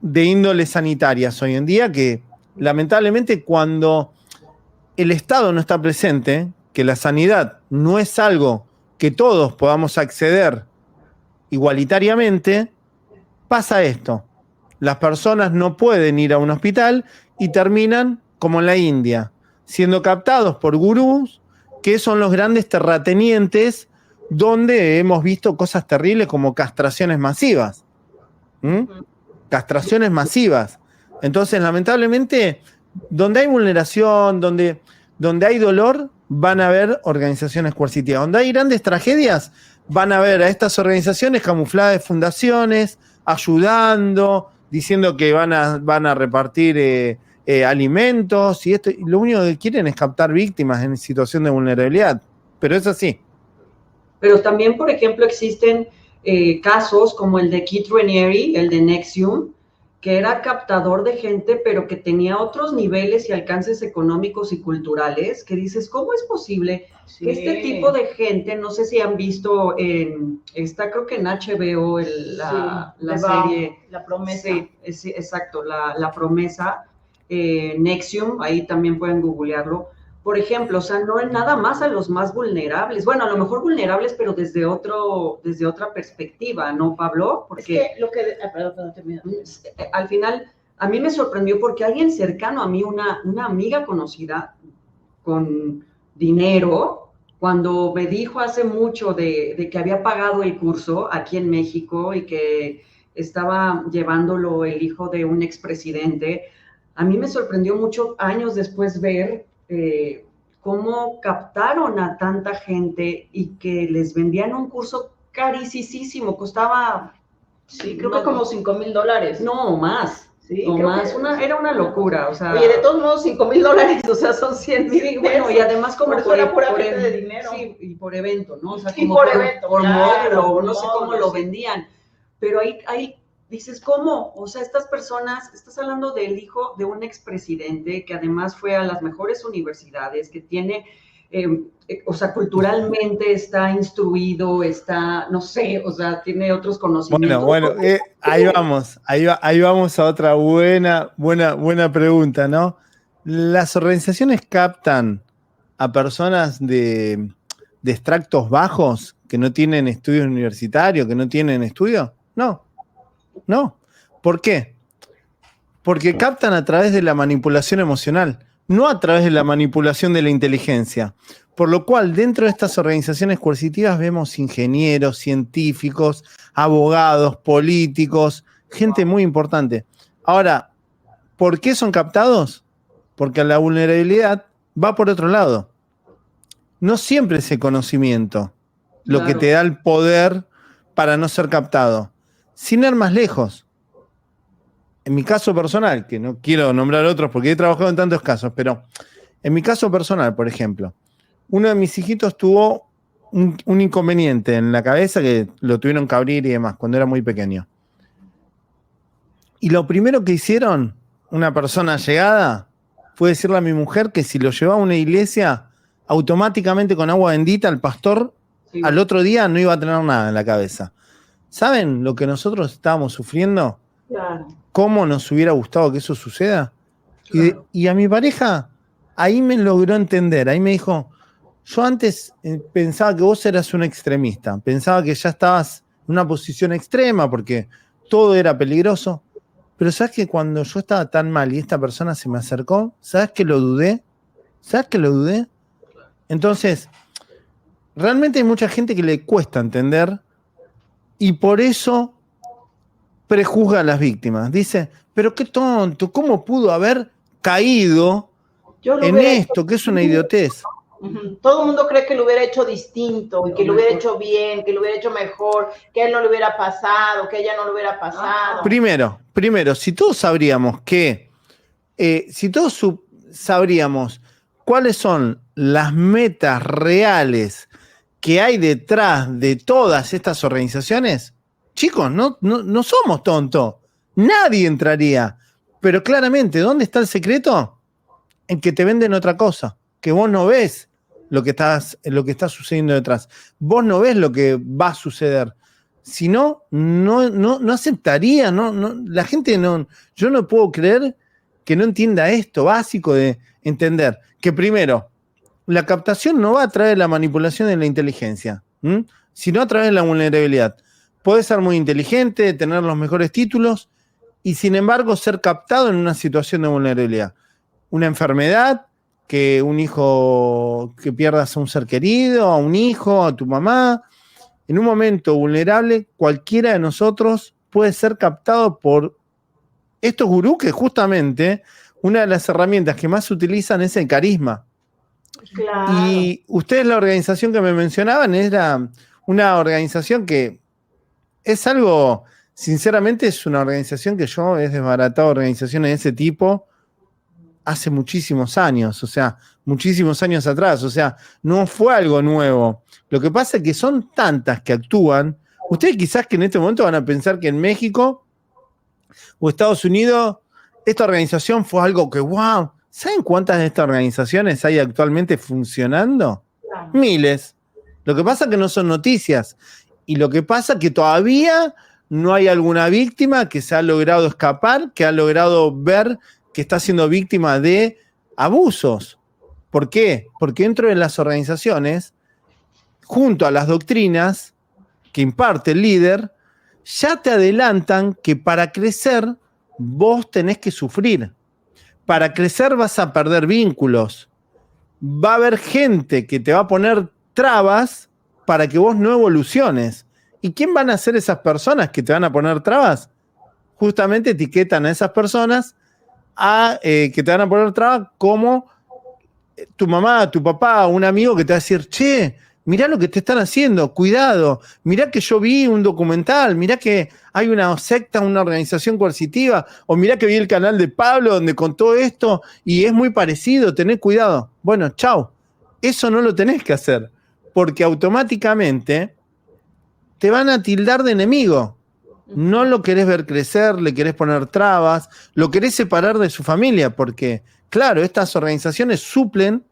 de índole sanitarias hoy en día que, lamentablemente, cuando el Estado no está presente, que la sanidad no es algo que todos podamos acceder igualitariamente, pasa esto. Las personas no pueden ir a un hospital y terminan como en la India, siendo captados por gurús que son los grandes terratenientes, donde hemos visto cosas terribles como castraciones masivas. Castraciones masivas. Entonces, lamentablemente, donde hay vulneración, donde hay dolor, van a haber organizaciones coercitivas. Donde hay grandes tragedias, van a ver a estas organizaciones camufladas de fundaciones, ayudando, diciendo que van a repartir alimentos, y lo único que quieren es captar víctimas en situación de vulnerabilidad. Pero es así. Pero también, por ejemplo, existen casos como el de Keith Raniere, el de NXIVM, que era captador de gente, pero que tenía otros niveles y alcances económicos y culturales, que dices, ¿cómo es posible que este tipo de gente, no sé si han visto, está creo que en HBO la serie. La Promesa. Sí, exacto, la Promesa, Nexium, ahí también pueden googlearlo. Por ejemplo, o sea, no es nada más a los más vulnerables. Bueno, a lo mejor vulnerables, pero desde otra perspectiva, ¿no, Pablo? Porque es que lo que... perdón, termina. Al final, a mí me sorprendió porque alguien cercano a mí, una amiga conocida con dinero, cuando me dijo hace mucho de que había pagado el curso aquí en México y que estaba llevándolo el hijo de un expresidente, a mí me sorprendió mucho años después ver cómo captaron a tanta gente y que les vendían un curso carísimo, costaba... Sí, creo que como $5,000. No, más. Sí, o más, era una locura, o sea... Oye, de todos modos, $5,000, o sea, son 100,000. Sí, bueno, y además como por era pura gente de dinero. Sí, y por evento, ¿no? O sea, y como por evento, por claro, módulo, no sé cómo lo vendían. Pero ahí dices, ¿cómo? O sea, estas personas, estás hablando del hijo de un expresidente que además fue a las mejores universidades, que tiene... o sea, culturalmente está instruido, está, no sé, o sea, tiene otros conocimientos. Bueno, ahí vamos a otra buena pregunta, ¿no? ¿Las organizaciones captan a personas de extractos bajos que no tienen estudios universitarios, que no tienen estudios? No. ¿Por qué? Porque captan a través de la manipulación emocional, no a través de la manipulación de la inteligencia. Por lo cual, dentro de estas organizaciones coercitivas vemos ingenieros, científicos, abogados, políticos, gente muy importante. Ahora, ¿por qué son captados? Porque la vulnerabilidad va por otro lado. No siempre es el conocimiento lo que te da el poder para no ser captado. Sin ir más lejos. En mi caso personal, que no quiero nombrar otros porque he trabajado en tantos casos, pero en mi caso personal, por ejemplo, uno de mis hijitos tuvo un inconveniente en la cabeza que lo tuvieron que abrir y demás cuando era muy pequeño. Y lo primero que hicieron, una persona llegada, fue decirle a mi mujer que si lo llevaba a una iglesia, automáticamente con agua bendita, el pastor al otro día no iba a tener nada en la cabeza. ¿Saben lo que nosotros estábamos sufriendo? Claro. ¿Cómo nos hubiera gustado que eso suceda? Claro. Y a mi pareja ahí me logró entender, ahí me dijo, yo antes pensaba que vos eras un extremista, pensaba que ya estabas en una posición extrema porque todo era peligroso, pero ¿sabes que cuando yo estaba tan mal y esta persona se me acercó, ¿sabes que lo dudé? ¿Sabes que lo dudé? Entonces, realmente hay mucha gente que le cuesta entender y por eso prejuzga a las víctimas. Dice, pero qué tonto, ¿cómo pudo haber caído en esto, que es una idiotez? Todo el mundo cree que lo hubiera hecho distinto y que lo hubiera hecho bien, que lo hubiera hecho mejor, que a él no le hubiera pasado, que a ella no le hubiera pasado. Primero, si todos sabríamos sabríamos cuáles son las metas reales que hay detrás de todas estas organizaciones, chicos, no somos tontos. Nadie entraría. Pero claramente, ¿dónde está el secreto? En que te venden otra cosa, que vos no ves lo que está sucediendo detrás. Vos no ves lo que va a suceder. Si no aceptaría, la gente no. Yo no puedo creer que no entienda esto básico de entender que primero, la captación no va a través de la manipulación de la inteligencia, sino a través de la vulnerabilidad. Puedes ser muy inteligente, tener los mejores títulos y sin embargo ser captado en una situación de vulnerabilidad. Una enfermedad, que un hijo, que pierdas a un ser querido, a un hijo, a tu mamá. En un momento vulnerable, cualquiera de nosotros puede ser captado por estos gurús que justamente una de las herramientas que más utilizan es el carisma. Claro. Y ustedes, la organización que me mencionaban, era una organización que es algo, sinceramente, es una organización que yo he desbaratado organizaciones de ese tipo hace muchísimos años, o sea, muchísimos años atrás, o sea, no fue algo nuevo. Lo que pasa es que son tantas que actúan. Ustedes quizás que en este momento van a pensar que en México o Estados Unidos, esta organización fue algo que, wow, ¿saben cuántas de estas organizaciones hay actualmente funcionando? Claro. Miles. Lo que pasa es que no son noticias. Y lo que pasa es que todavía no hay alguna víctima que se ha logrado escapar, que ha logrado ver que está siendo víctima de abusos. ¿Por qué? Porque dentro de las organizaciones, junto a las doctrinas que imparte el líder, ya te adelantan que para crecer vos tenés que sufrir. Para crecer vas a perder vínculos. Va a haber gente que te va a poner trabas para que vos no evoluciones. ¿Y quién van a ser esas personas que te van a poner trabas? Justamente etiquetan a esas personas que te van a poner trabas como tu mamá, tu papá, un amigo que te va a decir, che, mirá lo que te están haciendo, cuidado, mirá que yo vi un documental, mirá que hay una secta, una organización coercitiva, o mirá que vi el canal de Pablo donde contó esto y es muy parecido, tenés cuidado. Bueno, chau, eso no lo tenés que hacer, porque automáticamente te van a tildar de enemigo. No lo querés ver crecer, le querés poner trabas, lo querés separar de su familia, porque, claro, estas organizaciones suplen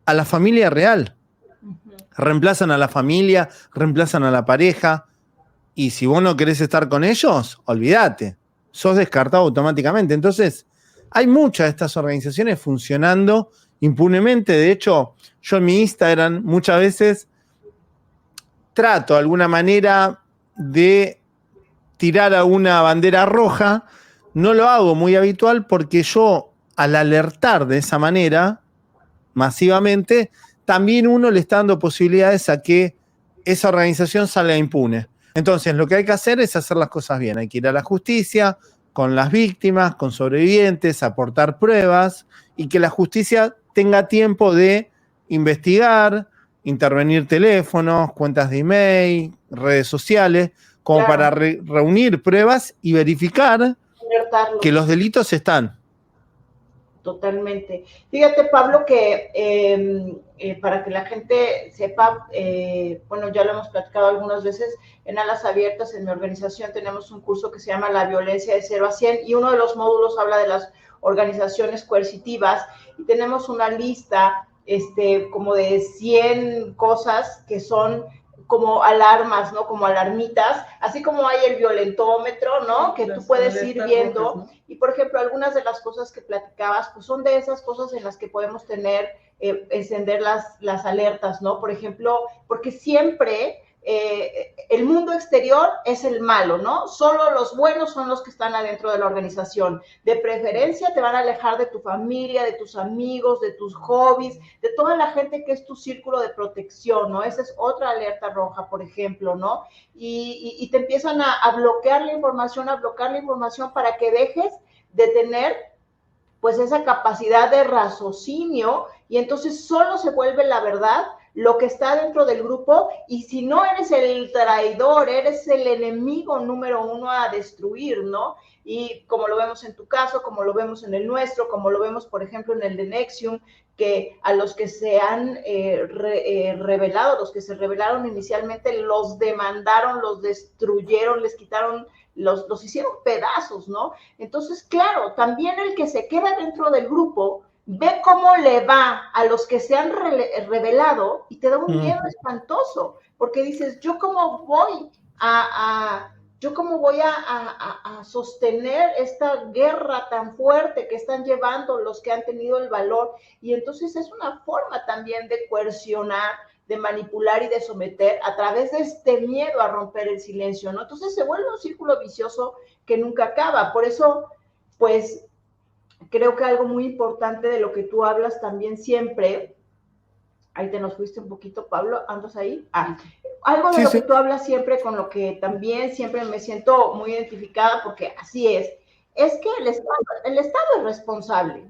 a la familia real. Reemplazan a la familia, reemplazan a la pareja, y si vos no querés estar con ellos, olvídate, sos descartado automáticamente. Entonces, hay muchas de estas organizaciones funcionando impunemente. De hecho, yo en mi Instagram muchas veces trato de alguna manera de tirar a una bandera roja. No lo hago muy habitual porque yo, al alertar de esa manera, masivamente, también uno le está dando posibilidades a que esa organización salga impune. Entonces, lo que hay que hacer es hacer las cosas bien. Hay que ir a la justicia, con las víctimas, con sobrevivientes, aportar pruebas y que la justicia tenga tiempo de investigar, intervenir teléfonos, cuentas de email, redes sociales, como Claro. para reunir pruebas y verificar Alertarlo. que los delitos están. Totalmente. Fíjate, Pablo, que para que la gente sepa, bueno, ya lo hemos platicado algunas veces, en Alas Abiertas, en mi organización, tenemos un curso que se llama La violencia de 0 a 100 y uno de los módulos habla de las organizaciones coercitivas y tenemos una lista como de 100 cosas que son como alarmas, ¿no? Como alarmitas, así como hay el violentómetro, ¿no? Que tú puedes ir viendo. Rojas, ¿no? Y, por ejemplo, algunas de las cosas que platicabas, pues son de esas cosas en las que podemos tener, encender las alertas, ¿no? Por ejemplo, porque siempre el mundo exterior es el malo, ¿no? Solo los buenos son los que están adentro de la organización. De preferencia te van a alejar de tu familia, de tus amigos, de tus hobbies, de toda la gente que es tu círculo de protección, ¿no? Esa es otra alerta roja, por ejemplo, ¿no? Y te empiezan a bloquear la información, para que dejes de tener pues esa capacidad de raciocinio y entonces solo se vuelve la verdad lo que está dentro del grupo y si no eres el traidor, eres el enemigo número uno a destruir, ¿no? Y como lo vemos en tu caso, como lo vemos en el nuestro, como lo vemos, por ejemplo, en el de Nexium, que a los que se han revelado, los que se rebelaron inicialmente, los demandaron, los destruyeron, les quitaron, los hicieron pedazos, ¿no? Entonces, claro, también el que se queda dentro del grupo ve cómo le va a los que se han revelado y te da un miedo espantoso, porque dices, ¿yo cómo voy a sostener esta guerra tan fuerte que están llevando los que han tenido el valor? Y entonces es una forma también de coercionar, de manipular y de someter a través de este miedo a romper el silencio, ¿no? Entonces se vuelve un círculo vicioso que nunca acaba. Por eso, pues, creo que algo muy importante de lo que tú hablas también siempre, ahí te nos fuiste un poquito, Pablo, ¿andas ahí? Algo de lo que tú hablas siempre, con lo que también siempre me siento muy identificada, porque así es que el Estado es responsable.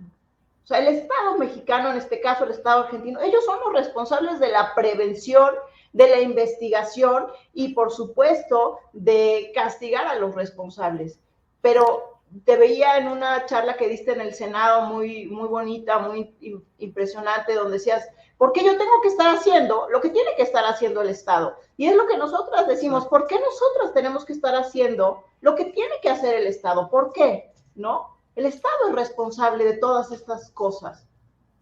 O sea, el Estado mexicano, en este caso el Estado argentino, ellos son los responsables de la prevención, de la investigación y, por supuesto, de castigar a los responsables. Pero te veía en una charla que diste en el Senado muy, muy bonita, muy impresionante, donde decías, ¿por qué yo tengo que estar haciendo lo que tiene que estar haciendo el Estado? Y es lo que nosotras decimos, ¿por qué nosotras tenemos que estar haciendo lo que tiene que hacer el Estado? ¿Por qué? ¿No? El Estado es responsable de todas estas cosas.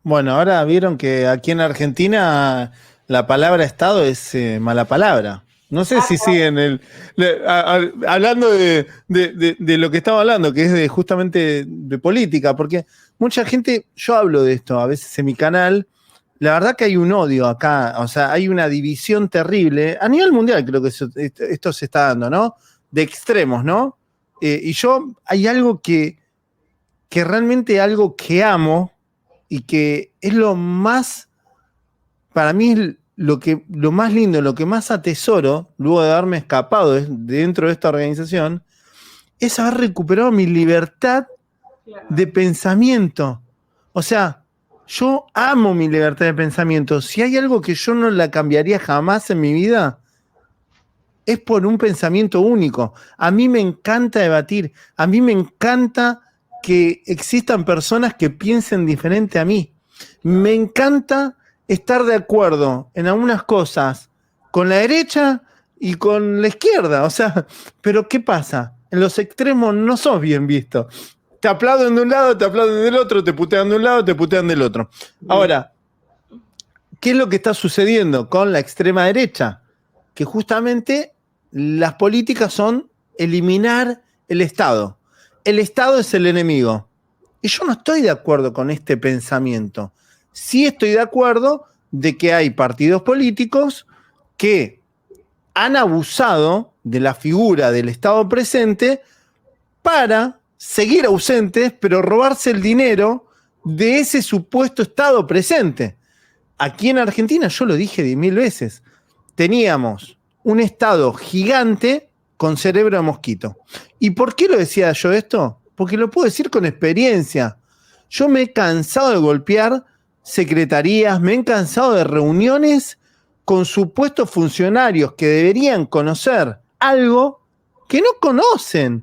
Bueno, ahora vieron que aquí en Argentina la palabra Estado es mala palabra. No sé si siguen hablando de lo que estaba hablando, que es justamente de política, porque mucha gente, yo hablo de esto a veces en mi canal, la verdad que hay un odio acá, o sea, hay una división terrible, a nivel mundial creo que esto se está dando, ¿no? De extremos, ¿no? Y yo, hay algo que realmente algo que amo y que es lo más, para mí es lo más lindo, lo que más atesoro, luego de haberme escapado dentro de esta organización, es haber recuperado mi libertad de pensamiento. O sea, yo amo mi libertad de pensamiento. Si hay algo que yo no la cambiaría jamás en mi vida, es por un pensamiento único. A mí me encanta debatir, a mí me encanta que existan personas que piensen diferente a mí. Me encanta estar de acuerdo en algunas cosas con la derecha y con la izquierda. O sea, pero ¿qué pasa? En los extremos no sos bien visto. Te aplauden de un lado, te aplauden del otro, te putean de un lado, te putean del otro. Ahora, ¿qué es lo que está sucediendo con la extrema derecha? Que justamente las políticas son eliminar el Estado. El Estado es el enemigo. Y yo no estoy de acuerdo con este pensamiento. Sí estoy de acuerdo de que hay partidos políticos que han abusado de la figura del Estado presente para seguir ausentes, pero robarse el dinero de ese supuesto Estado presente. Aquí en Argentina, yo lo dije 10.000 veces, teníamos un Estado gigante con cerebro de mosquito. ¿Y por qué lo decía yo esto? Porque lo puedo decir con experiencia. Yo me he cansado de golpear secretarías, me he cansado de reuniones con supuestos funcionarios que deberían conocer algo que no conocen.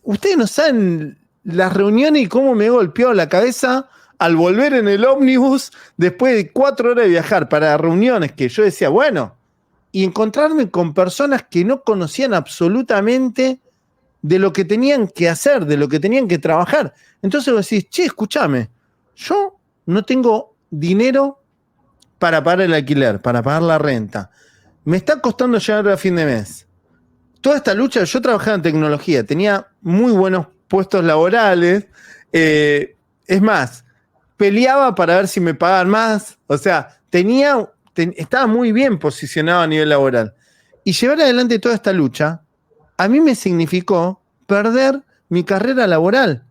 Ustedes no saben las reuniones y cómo me he golpeado la cabeza al volver en el ómnibus después de 4 horas de viajar para reuniones que yo decía, bueno, y encontrarme con personas que no conocían absolutamente de lo que tenían que hacer, de lo que tenían que trabajar. Entonces vos decís, che, escúchame, yo no tengo dinero para pagar el alquiler, para pagar la renta. Me está costando llegar a fin de mes. Toda esta lucha, yo trabajaba en tecnología, tenía muy buenos puestos laborales, es más, peleaba para ver si me pagaban más, o sea, estaba muy bien posicionado a nivel laboral. Y llevar adelante toda esta lucha, a mí me significó perder mi carrera laboral,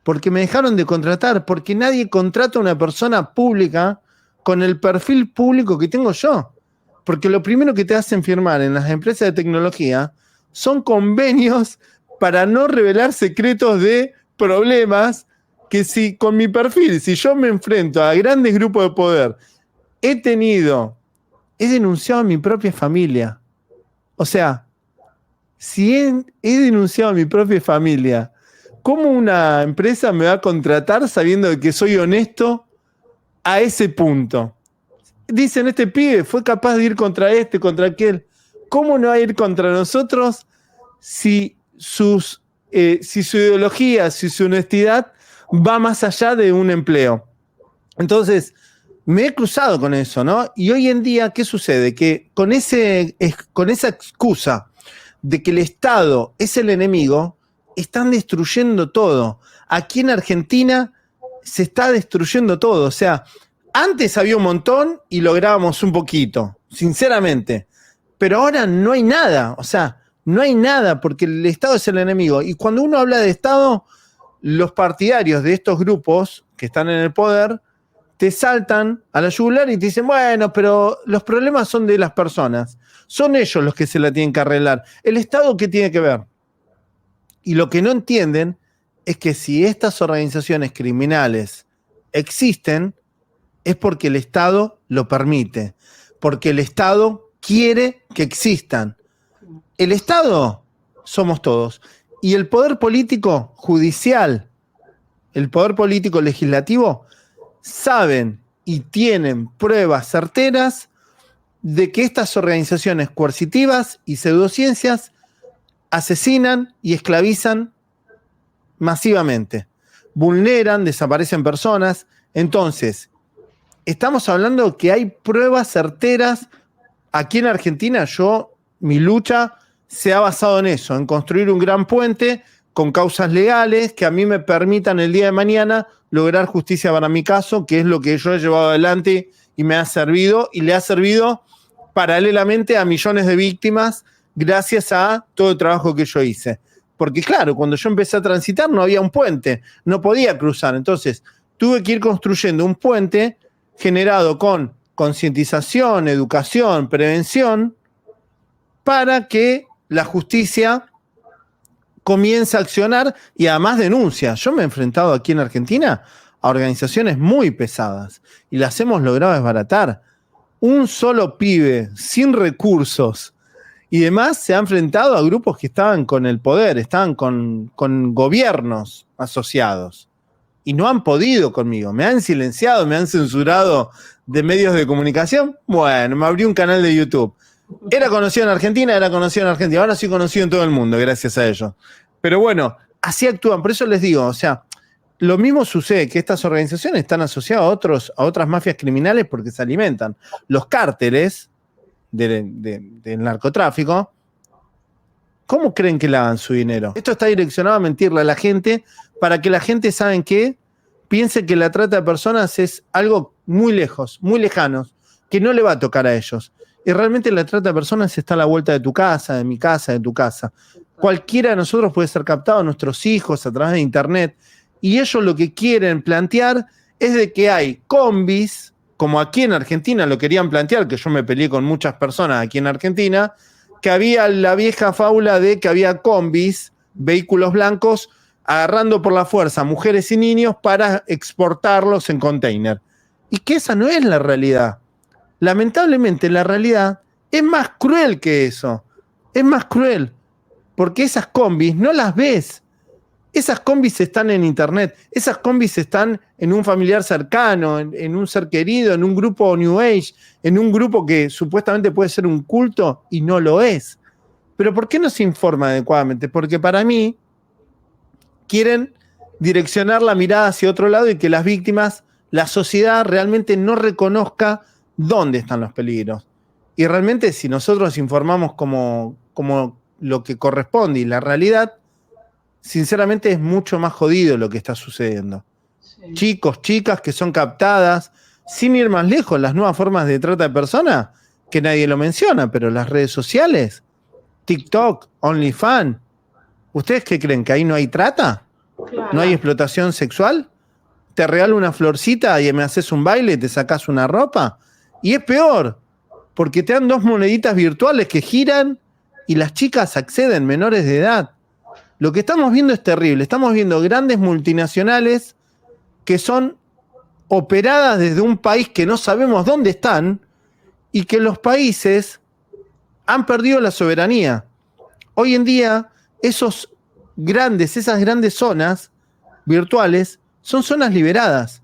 porque me dejaron de contratar, porque nadie contrata a una persona pública con el perfil público que tengo yo. Porque lo primero que te hacen firmar en las empresas de tecnología son convenios para no revelar secretos de problemas que si con mi perfil, si yo me enfrento a grandes grupos de poder, he denunciado a mi propia familia. O sea, si he denunciado a mi propia familia, ¿cómo una empresa me va a contratar sabiendo que soy honesto a ese punto? Dicen, este pibe fue capaz de ir contra contra aquel. ¿Cómo no va a ir contra nosotros si su ideología, si su honestidad va más allá de un empleo? Entonces, me he cruzado con eso, ¿no? Y hoy en día, ¿qué sucede? Que con esa excusa de que el Estado es el enemigo, están destruyendo todo. Aquí en Argentina se está destruyendo todo. O sea, antes había un montón y lográbamos un poquito, sinceramente. Pero ahora no hay nada. O sea, no hay nada porque el Estado es el enemigo. Y cuando uno habla de Estado, los partidarios de estos grupos que están en el poder te saltan a la yugular y te dicen, bueno, pero los problemas son de las personas. Son ellos los que se la tienen que arreglar. ¿El Estado qué tiene que ver? Y lo que no entienden es que si estas organizaciones criminales existen, es porque el Estado lo permite, porque el Estado quiere que existan. El Estado somos todos. Y el poder político judicial, el poder político legislativo, saben y tienen pruebas certeras de que estas organizaciones coercitivas y pseudociencias asesinan y esclavizan masivamente, vulneran, desaparecen personas. Entonces, estamos hablando que hay pruebas certeras. Aquí en Argentina, mi lucha se ha basado en eso, en construir un gran puente con causas legales que a mí me permitan el día de mañana lograr justicia para mi caso, que es lo que yo he llevado adelante y me ha servido, y le ha servido paralelamente a millones de víctimas gracias a todo el trabajo que yo hice. Porque claro, cuando yo empecé a transitar no había un puente, no podía cruzar. Entonces tuve que ir construyendo un puente generado con concientización, educación, prevención, para que la justicia comience a accionar y además denuncia. Yo me he enfrentado aquí en Argentina a organizaciones muy pesadas y las hemos logrado desbaratar. Un solo pibe sin recursos y demás se ha enfrentado a grupos que estaban con el poder, estaban con gobiernos asociados y no han podido conmigo. Me han silenciado, me han censurado de medios de comunicación. Bueno, me abrí un canal de YouTube. Era conocido en Argentina, ahora soy conocido en todo el mundo gracias a ellos. Pero bueno, así actúan. Por eso les digo, o sea, lo mismo sucede que estas organizaciones están asociadas a otras mafias criminales porque se alimentan. Los cárteles del narcotráfico, ¿cómo creen que lavan su dinero? Esto está direccionado a mentirle a la gente para que la gente, ¿saben qué? Piense que la trata de personas es algo muy lejos, muy lejano, que no le va a tocar a ellos. Y realmente la trata de personas está a la vuelta de tu casa, de mi casa, de tu casa. Cualquiera de nosotros puede ser captado, nuestros hijos, a través de internet. Y ellos lo que quieren plantear es de que hay combis, como aquí en Argentina lo querían plantear, que yo me peleé con muchas personas aquí en Argentina, que había la vieja fábula de que había combis, vehículos blancos, agarrando por la fuerza mujeres y niños para exportarlos en container. Y que esa no es la realidad. Lamentablemente la realidad es más cruel que eso. Es más cruel. Porque esas combis no las ves. Esas combis están en internet. Esas combis están en un familiar cercano, en un ser querido, en un grupo New Age, en un grupo que supuestamente puede ser un culto y no lo es. Pero ¿por qué no se informa adecuadamente? Porque para mí quieren direccionar la mirada hacia otro lado y que las víctimas, la sociedad realmente no reconozca dónde están los peligros. Y realmente si nosotros informamos como lo que corresponde y la realidad, sinceramente es mucho más jodido lo que está sucediendo. Sí. Chicos, chicas que son captadas, sin ir más lejos, las nuevas formas de trata de personas, que nadie lo menciona, pero las redes sociales, TikTok, OnlyFans, ¿ustedes qué creen? ¿Que ahí no hay trata? Claro. ¿No hay explotación sexual? ¿Te regalo una florcita y me haces un baile y te sacas una ropa? Y es peor, porque te dan 2 moneditas virtuales que giran y las chicas acceden, menores de edad. Lo que estamos viendo es terrible. Estamos viendo grandes multinacionales que son operadas desde un país que no sabemos dónde están y que los países han perdido la soberanía. Hoy en día, esas grandes zonas virtuales son zonas liberadas.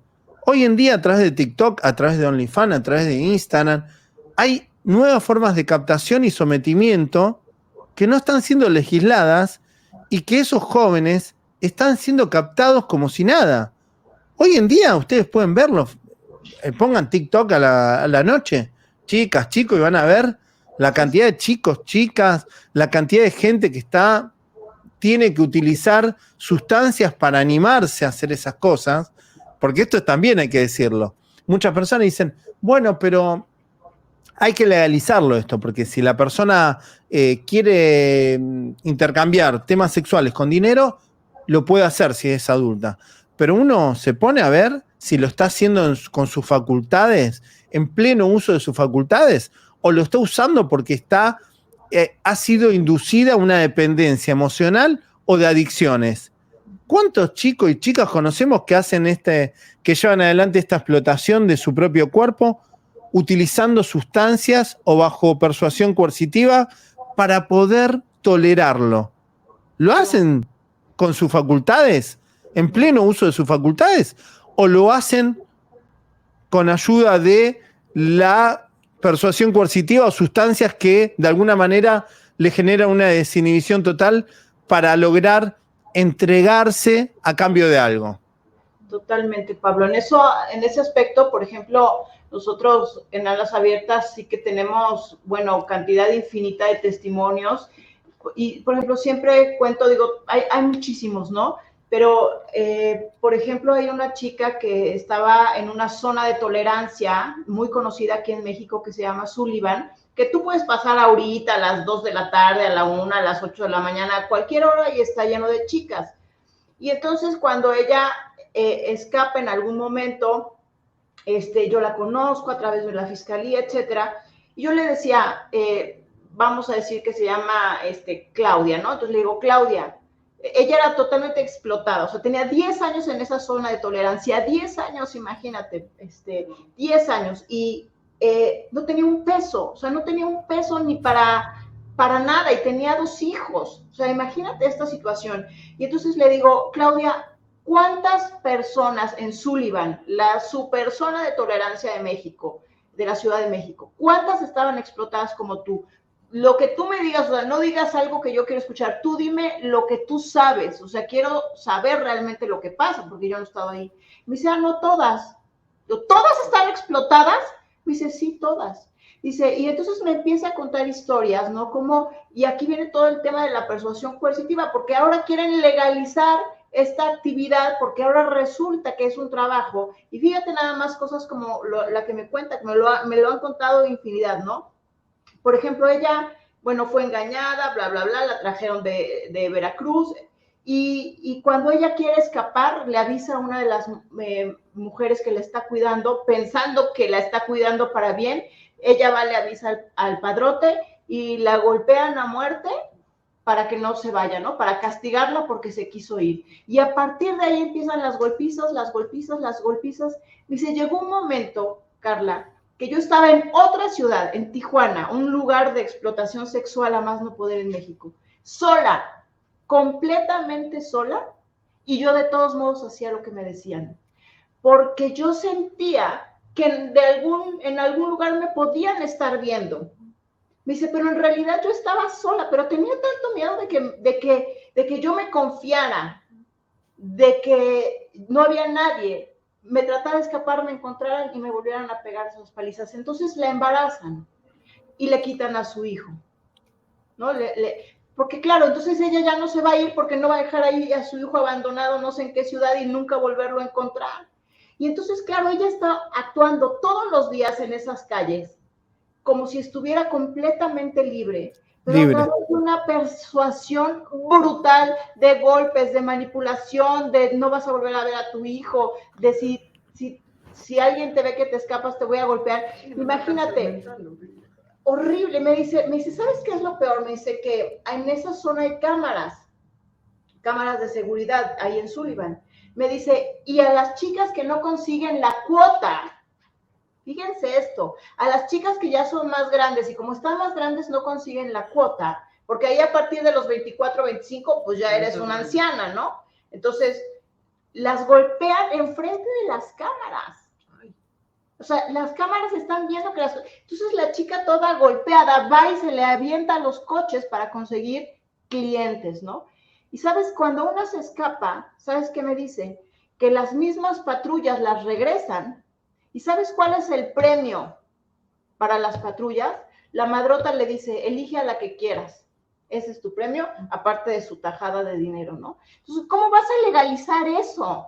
Hoy en día, a través de TikTok, a través de OnlyFans, a través de Instagram, hay nuevas formas de captación y sometimiento que no están siendo legisladas y que esos jóvenes están siendo captados como si nada. Hoy en día ustedes pueden verlo, pongan TikTok a la noche, chicas, chicos, y van a ver la cantidad de chicos, chicas, la cantidad de gente que tiene que utilizar sustancias para animarse a hacer esas cosas, porque esto también hay que decirlo. Muchas personas dicen, bueno, pero hay que legalizarlo esto, porque si la persona quiere intercambiar temas sexuales con dinero, lo puede hacer si es adulta. Pero uno se pone a ver si lo está haciendo con sus facultades, en pleno uso de sus facultades, o lo está usando porque ha sido inducida a una dependencia emocional o de adicciones. ¿Cuántos chicos y chicas conocemos que hacen que llevan adelante esta explotación de su propio cuerpo, utilizando sustancias o bajo persuasión coercitiva para poder tolerarlo? ¿Lo hacen con sus facultades, en pleno uso de sus facultades, o lo hacen con ayuda de la persuasión coercitiva o sustancias que de alguna manera le generan una desinhibición total para lograr entregarse a cambio de algo? Totalmente, Pablo. En ese aspecto, por ejemplo, nosotros en Alas Abiertas sí que tenemos, bueno, cantidad infinita de testimonios. Y, por ejemplo, siempre cuento, digo, hay muchísimos, ¿no? Pero, por ejemplo, hay una chica que estaba en una zona de tolerancia muy conocida aquí en México que se llama Sullivan, que tú puedes pasar ahorita a las 2 de la tarde, a la 1, a las 8 de la mañana, a cualquier hora y está lleno de chicas. Y entonces cuando ella escapa en algún momento, yo la conozco a través de la fiscalía, etcétera, y yo le decía, vamos a decir que se llama Claudia, ¿no? Entonces le digo, Claudia, ella era totalmente explotada, o sea, tenía 10 años en esa zona de tolerancia, 10 años, imagínate, 10 años, y no tenía un peso, o sea, no tenía un peso ni para nada, y tenía 2 hijos, o sea, imagínate esta situación. Y entonces le digo, Claudia, ¿cuántas personas en Sullivan, la superzona de tolerancia de México, de la Ciudad de México, cuántas estaban explotadas como tú? Lo que tú me digas, o sea, no digas algo que yo quiero escuchar, tú dime lo que tú sabes, o sea, quiero saber realmente lo que pasa, porque yo no he estado ahí. Me dice, no todas. ¿Todas están explotadas? Me dice, sí, todas. Dice, y entonces me empieza a contar historias, ¿no? Como, y aquí viene todo el tema de la persuasión coercitiva, porque ahora quieren legalizar esta actividad, porque ahora resulta que es un trabajo, y fíjate nada más cosas como la que me cuenta, que me lo han contado infinidad, ¿no? Por ejemplo, ella, bueno, fue engañada, bla, bla, bla, la trajeron de Veracruz, y cuando ella quiere escapar, le avisa a una de las mujeres que la está cuidando, pensando que la está cuidando para bien, ella va, le avisa al padrote, y la golpean a muerte, para que no se vaya, ¿no? Para castigarla porque se quiso ir. Y a partir de ahí empiezan las golpizas, las golpizas, las golpizas. Dice, llegó un momento, Carla, que yo estaba en otra ciudad, en Tijuana, un lugar de explotación sexual a más no poder en México, sola, completamente sola, y yo de todos modos hacía lo que me decían, porque yo sentía que en algún lugar me podían estar viendo. Me dice, pero en realidad yo estaba sola, pero tenía tanto miedo de que yo me confiara, de que no había nadie. Me trataba de escapar, me encontraran y me volvieran a pegar esas palizas. Entonces la embarazan y le quitan a su hijo, ¿no? Porque claro, entonces ella ya no se va a ir porque no va a dejar ahí a su hijo abandonado no sé en qué ciudad y nunca volverlo a encontrar. Y entonces, claro, ella está actuando todos los días en esas calles como si estuviera completamente libre, pero a través de una persuasión brutal de golpes, de manipulación, de no vas a volver a ver a tu hijo, de si alguien te ve que te escapas, te voy a golpear. Imagínate, horrible. Me dice, ¿sabes qué es lo peor? Me dice que en esa zona hay cámaras de seguridad, ahí en Sullivan. Me dice, y a las chicas que no consiguen la cuota, fíjense esto, a las chicas que ya son más grandes y como están más grandes no consiguen la cuota, porque ahí a partir de los 24, 25, pues ya eres una anciana, ¿no? Entonces, las golpean enfrente de las cámaras. O sea, las cámaras están viendo que Entonces la chica toda golpeada va y se le avienta a los coches para conseguir clientes, ¿no? Y sabes, cuando una se escapa, ¿sabes qué me dice? Que las mismas patrullas las regresan. ¿Y sabes cuál es el premio para las patrullas? La madrota le dice, elige a la que quieras. Ese es tu premio, aparte de su tajada de dinero, ¿no? Entonces, ¿cómo vas a legalizar eso?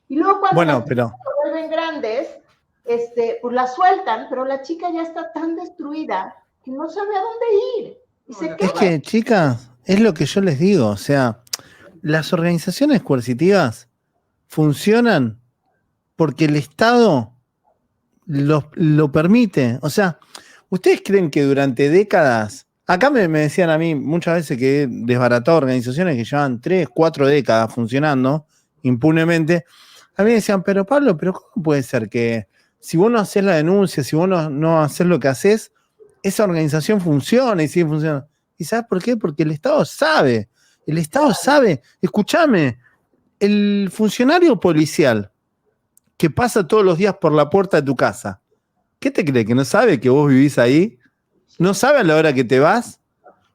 Y luego cuando las se vuelven grandes, pues la sueltan, pero la chica ya está tan destruida que no sabe a dónde ir. Y se queda. Es que, chicas, es lo que yo les digo, o sea, las organizaciones coercitivas funcionan porque el Estado lo permite. O sea, ¿ustedes creen que durante décadas, acá me decían a mí muchas veces que he desbaratado organizaciones que llevan 3, 4 décadas funcionando impunemente? A mí me decían, pero Pablo, ¿pero cómo puede ser que si vos no haces la denuncia, si vos no haces lo que haces, esa organización funciona y sigue funcionando? ¿Y sabes por qué? Porque el Estado sabe. El Estado sabe, escúchame, el funcionario policial que pasa todos los días por la puerta de tu casa, ¿qué te cree? ¿Que no sabe que vos vivís ahí? ¿No sabe a la hora que te vas?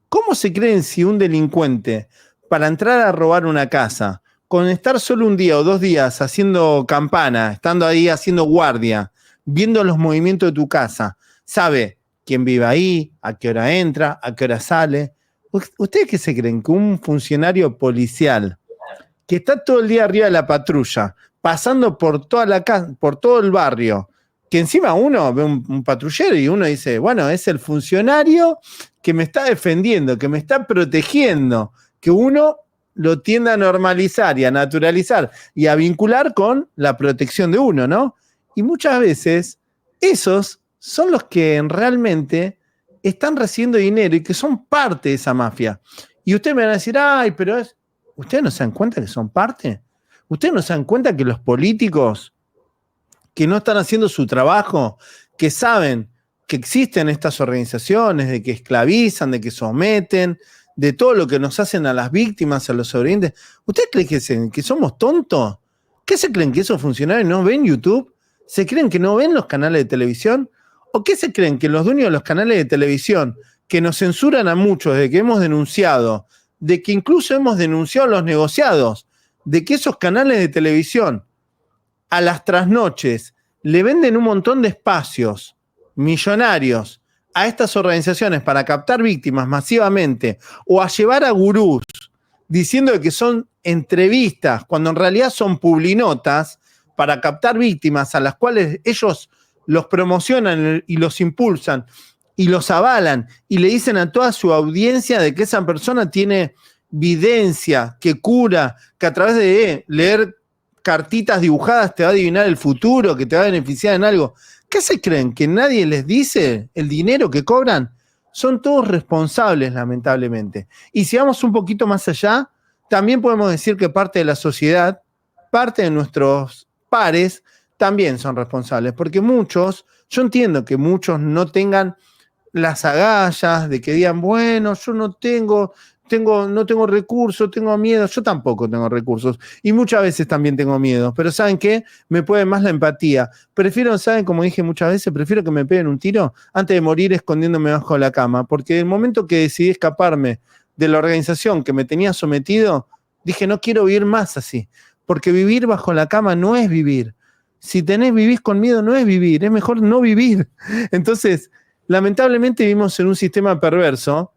¿Cómo se creen si un delincuente, para entrar a robar una casa, con estar solo un día o 2 días haciendo campana, estando ahí haciendo guardia, viendo los movimientos de tu casa, sabe quién vive ahí, a qué hora entra, a qué hora sale? ¿Ustedes qué se creen? Que un funcionario policial que está todo el día arriba de la patrulla, pasando por toda la casa, por todo el barrio, que encima uno ve un patrullero y uno dice, bueno, es el funcionario que me está defendiendo, que me está protegiendo, que uno lo tiende a normalizar y a naturalizar y a vincular con la protección de uno, ¿no? Y muchas veces esos son los que realmente están recibiendo dinero y que son parte de esa mafia. Y ustedes me van a decir, ay, pero ¿ustedes no se dan cuenta que son parte? ¿Ustedes no se dan cuenta que los políticos que no están haciendo su trabajo, que saben que existen estas organizaciones, de que esclavizan, de que someten, de todo lo que nos hacen a las víctimas, a los sobrevivientes? ¿Ustedes creen que somos tontos? ¿Qué se creen, que esos funcionarios no ven YouTube? ¿Se creen que no ven los canales de televisión? ¿O qué se creen, que los dueños de los canales de televisión, que nos censuran a muchos, de que hemos denunciado, de que incluso hemos denunciado a los negociados, de que esos canales de televisión a las trasnoches le venden un montón de espacios millonarios a estas organizaciones para captar víctimas masivamente, o a llevar a gurús diciendo que son entrevistas cuando en realidad son publinotas para captar víctimas a las cuales ellos los promocionan y los impulsan y los avalan y le dicen a toda su audiencia de que esa persona tiene videncia, que cura, que a través de leer cartitas dibujadas te va a adivinar el futuro, que te va a beneficiar en algo? ¿Qué se creen? ¿Que nadie les dice el dinero que cobran? Son todos responsables, lamentablemente. Y si vamos un poquito más allá, también podemos decir que parte de la sociedad, parte de nuestros pares, también son responsables, porque muchos, yo entiendo que muchos no tengan las agallas de que digan, bueno, yo no tengo recursos, tengo miedo. Yo tampoco tengo recursos y muchas veces también tengo miedo, pero ¿saben qué? Me puede más la empatía. Prefiero, ¿saben? Como dije muchas veces, prefiero que me peguen un tiro antes de morir escondiéndome bajo la cama, porque el momento que decidí escaparme de la organización que me tenía sometido, dije, no quiero vivir más así, porque vivir bajo la cama no es vivir. Si vivís con miedo, no es vivir, es mejor no vivir. Entonces, lamentablemente vivimos en un sistema perverso,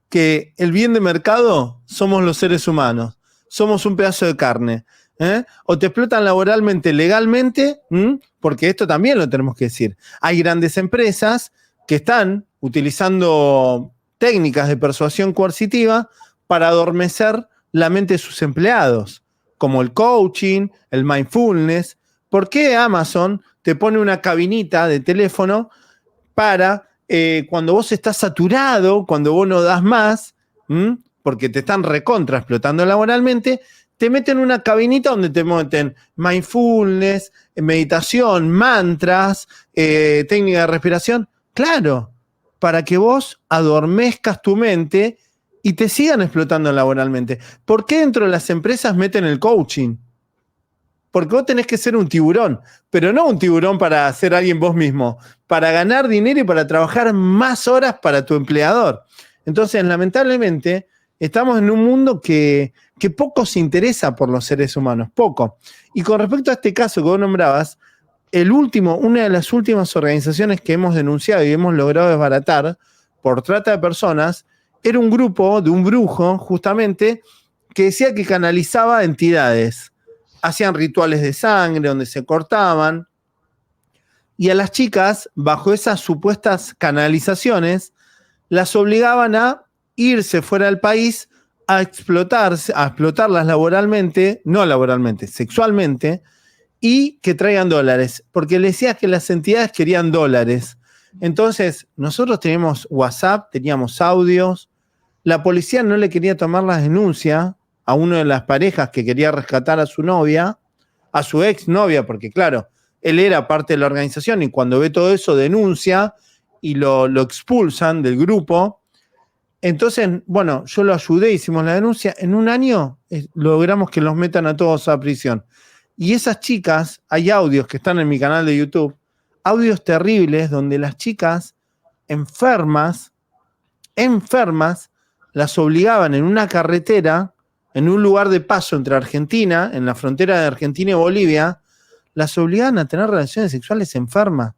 que el bien de mercado somos los seres humanos, somos un pedazo de carne, ¿eh? O te explotan laboralmente, legalmente, porque esto también lo tenemos que decir. Hay grandes empresas que están utilizando técnicas de persuasión coercitiva para adormecer la mente de sus empleados, como el coaching, el mindfulness. ¿Por qué Amazon te pone una cabinita de teléfono para cuando vos estás saturado, cuando vos no das más, porque te están recontra explotando laboralmente, te meten una cabinita donde te meten mindfulness, meditación, mantras, técnica de respiración? Claro, para que vos adormezcas tu mente y te sigan explotando laboralmente. ¿Por qué dentro de las empresas meten el coaching? Porque vos tenés que ser un tiburón, pero no un tiburón para ser alguien vos mismo, para ganar dinero y para trabajar más horas para tu empleador. Entonces, lamentablemente, estamos en un mundo que poco se interesa por los seres humanos, poco. Y con respecto a este caso que vos nombrabas, una de las últimas organizaciones que hemos denunciado y hemos logrado desbaratar por trata de personas, era un grupo de un brujo, justamente, que decía que canalizaba entidades. Hacían rituales de sangre donde se cortaban, y a las chicas, bajo esas supuestas canalizaciones, las obligaban a irse fuera del país a explotarlas laboralmente, no laboralmente, sexualmente, y que traigan dólares, porque le decías que las entidades querían dólares. Entonces, nosotros teníamos WhatsApp, teníamos audios, la policía no le quería tomar la denuncia a una de las parejas que quería rescatar a su novia, a su ex novia, porque claro, él era parte de la organización y cuando ve todo eso denuncia y lo expulsan del grupo. Entonces, bueno, yo lo ayudé, hicimos la denuncia. En un año logramos que los metan a todos a prisión. Y esas chicas, hay audios que están en mi canal de YouTube, audios terribles donde las chicas enfermas, las obligaban en una carretera, en un lugar de paso entre Argentina, en la frontera de Argentina y Bolivia, las obligaban a tener relaciones sexuales enfermas.